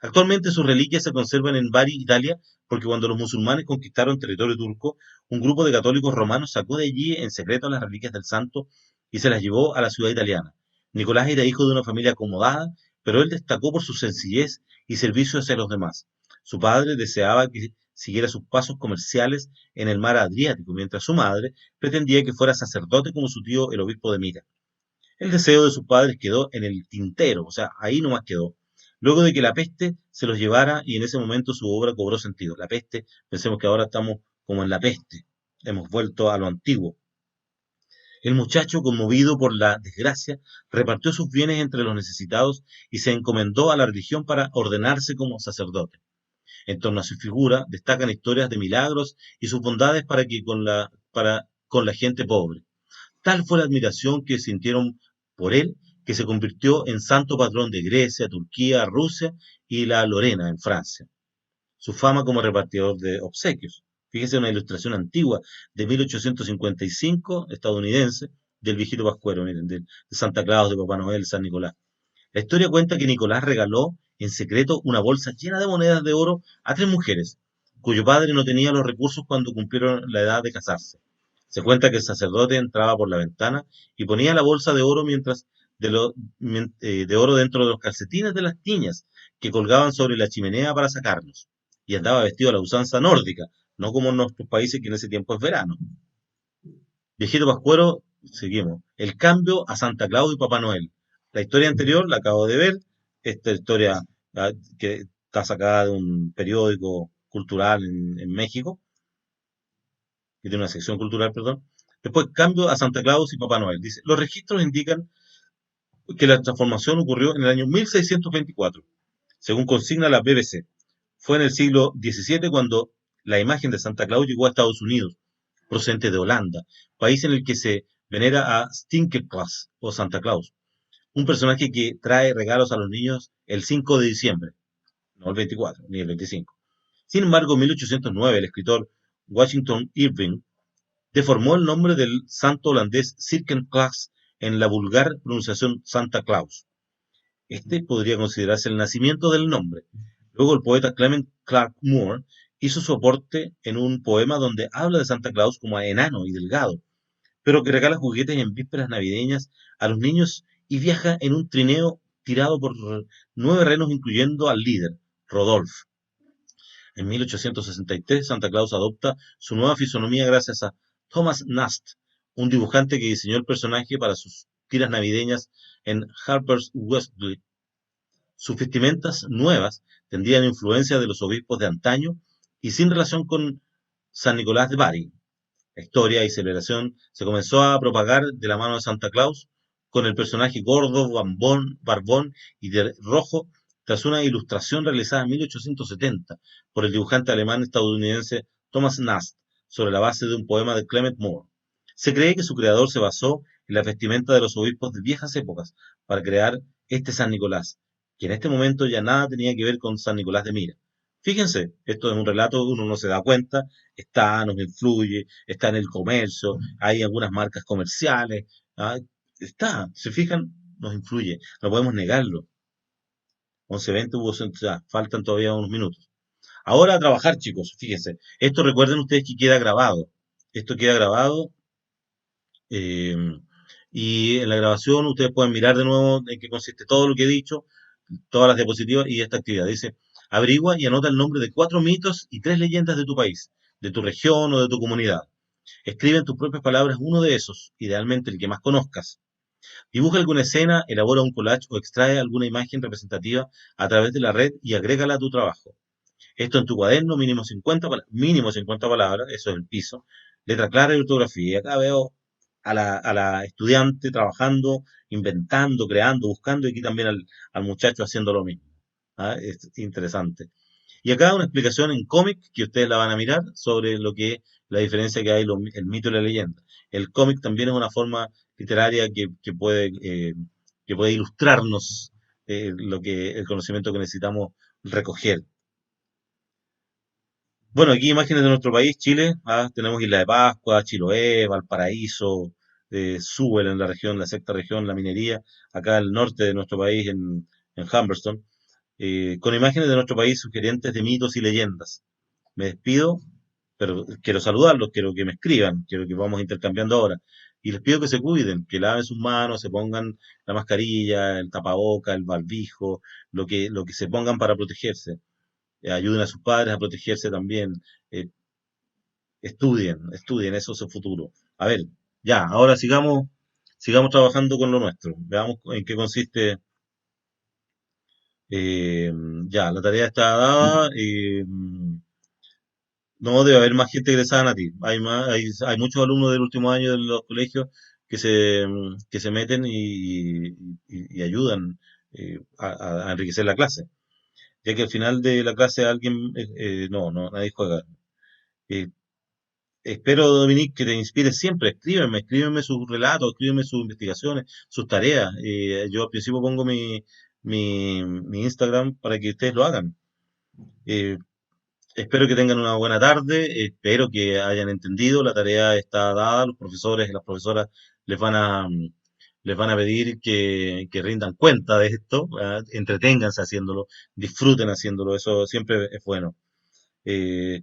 S1: Actualmente sus reliquias se conservan en Bari, Italia, porque cuando los musulmanes conquistaron territorio turco, un grupo de católicos romanos sacó de allí en secreto las reliquias del santo y se las llevó a la ciudad italiana. Nicolás era hijo de una familia acomodada, pero él destacó por su sencillez y servicio hacia los demás. Su padre deseaba que siguiera sus pasos comerciales en el mar Adriático, mientras su madre pretendía que fuera sacerdote como su tío, el obispo de Mira. El deseo de sus padres quedó en el tintero, o sea, ahí nomás quedó. Luego de que la peste se los llevara y en ese momento su obra cobró sentido. La peste, pensemos que ahora estamos como en la peste, hemos vuelto a lo antiguo. El muchacho, conmovido por la desgracia, repartió sus bienes entre los necesitados y se encomendó a la religión para ordenarse como sacerdote. En torno a su figura destacan historias de milagros y sus bondades con la gente pobre. Tal fue la admiración que sintieron por él que se convirtió en santo patrón de Grecia, Turquía, Rusia y la Lorena en Francia. Su fama como repartidor de obsequios. Fíjese una ilustración antigua de 1855 estadounidense del viejito Pascuero, miren, de Santa Claus, de Papá Noel, San Nicolás. La historia cuenta que Nicolás regaló en secreto una bolsa llena de monedas de oro a tres mujeres, cuyo padre no tenía los recursos cuando cumplieron la edad de casarse. Se cuenta que el sacerdote entraba por la ventana y ponía la bolsa de oro de oro dentro de los calcetines de las niñas que colgaban sobre la chimenea para sacarlos. Y andaba vestido a la usanza nórdica, no como en nuestros países que en ese tiempo es verano. Viejito Pascuero, seguimos. El cambio a Santa Claus y Papá Noel. La historia anterior la acabo de ver. Esta historia que está sacada de un periódico cultural en México, que tiene una sección cultural, perdón. Después cambio a Santa Claus y Papá Noel. Dice, los registros indican que la transformación ocurrió en el año 1624, según consigna la BBC. Fue en el siglo XVII cuando la imagen de Santa Claus llegó a Estados Unidos, procedente de Holanda, país en el que se venera a Sinterklaas o Santa Claus, un personaje que trae regalos a los niños el 5 de diciembre, no el 24 ni el 25. Sin embargo, en 1809 el escritor Washington Irving deformó el nombre del santo holandés Sinterklaas en la vulgar pronunciación Santa Claus. Este podría considerarse el nacimiento del nombre. Luego el poeta Clement Clark Moore hizo su aporte en un poema donde habla de Santa Claus como enano y delgado, pero que regala juguetes en vísperas navideñas a los niños y viaja en un trineo tirado por 9 renos, incluyendo al líder, Rodolph. En 1863, Santa Claus adopta su nueva fisonomía gracias a Thomas Nast, un dibujante que diseñó el personaje para sus tiras navideñas en Harper's Weekly. Sus vestimentas nuevas tendrían influencia de los obispos de antaño y sin relación con San Nicolás de Bari. La historia y celebración se comenzó a propagar de la mano de Santa Claus con el personaje gordo, barbón y de rojo tras una ilustración realizada en 1870 por el dibujante alemán estadounidense Thomas Nast sobre la base de un poema de Clement Moore. Se cree que su creador se basó en la vestimenta de los obispos de viejas épocas para crear este San Nicolás, que en este momento ya nada tenía que ver con San Nicolás de Mira. Fíjense, esto es un relato, uno no se da cuenta, nos influye, está en el comercio, hay algunas marcas comerciales, ¿ah? Está, se fijan, nos influye, no podemos negarlo. 11:20 faltan todavía unos minutos. Ahora a trabajar, chicos, fíjense, esto recuerden ustedes que queda grabado, esto queda grabado eh, y en la grabación ustedes pueden mirar de nuevo en qué consiste todo lo que he dicho, todas las diapositivas y esta actividad. Dice, averigua y anota el nombre de 4 mitos y 3 leyendas de tu país, de tu región o de tu comunidad. Escribe en tus propias palabras uno de esos, idealmente el que más conozcas. Dibuja alguna escena, elabora un collage o extrae alguna imagen representativa a través de la red y agrégala a tu trabajo. Esto en tu cuaderno, mínimo 50 palabras, eso es el piso, letra clara y ortografía. Y acá veo a la estudiante trabajando, inventando, creando, buscando, y aquí también al muchacho haciendo lo mismo. ¿Ah? Es interesante. Y acá una explicación en cómic que ustedes la van a mirar sobre lo que la diferencia que hay el mito y la leyenda. El cómic también es una forma literaria que puede ilustrarnos el conocimiento que necesitamos recoger. Bueno, aquí imágenes de nuestro país, Chile. Tenemos Isla de Pascua, Chiloé, Valparaíso, Sewell en la región, la sexta región, la minería, acá al norte de nuestro país, en Humberston, con imágenes de nuestro país sugerentes de mitos y leyendas. Me despido, pero quiero saludarlos, quiero que me escriban, quiero que vamos intercambiando ahora. Y les pido que se cuiden, que laven sus manos, se pongan la mascarilla, el tapaboca, el barbijo, lo que se pongan para protegerse. Ayuden a sus padres a protegerse también. eh, estudien, eso es el futuro. A ver, ya, ahora sigamos trabajando con lo nuestro. Veamos en qué consiste. eh, ya, la tarea está dada. No debe haber más gente egresada a ti. Hay muchos alumnos del último año de los colegios que se meten y ayudan a enriquecer la clase. Ya que al final de la clase alguien, no, nadie juega. Eh, Espero, Dominique, que te inspire siempre. Escríbeme sus relatos, escríbeme sus investigaciones, sus tareas. Yo al principio pongo mi Instagram para que ustedes lo hagan. Eh, Espero que tengan una buena tarde, espero que hayan entendido, la tarea está dada, los profesores y las profesoras les van a, mm, les van a pedir que rindan cuenta de esto, entreténganse haciéndolo, disfruten haciéndolo, eso siempre es bueno.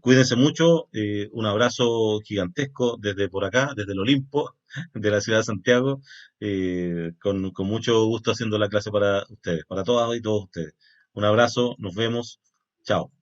S1: Cuídense mucho, un abrazo gigantesco desde por acá, desde el Olimpo, de la ciudad de Santiago, con mucho gusto haciendo la clase para ustedes, para todas y todos ustedes. Un abrazo, nos vemos, chao.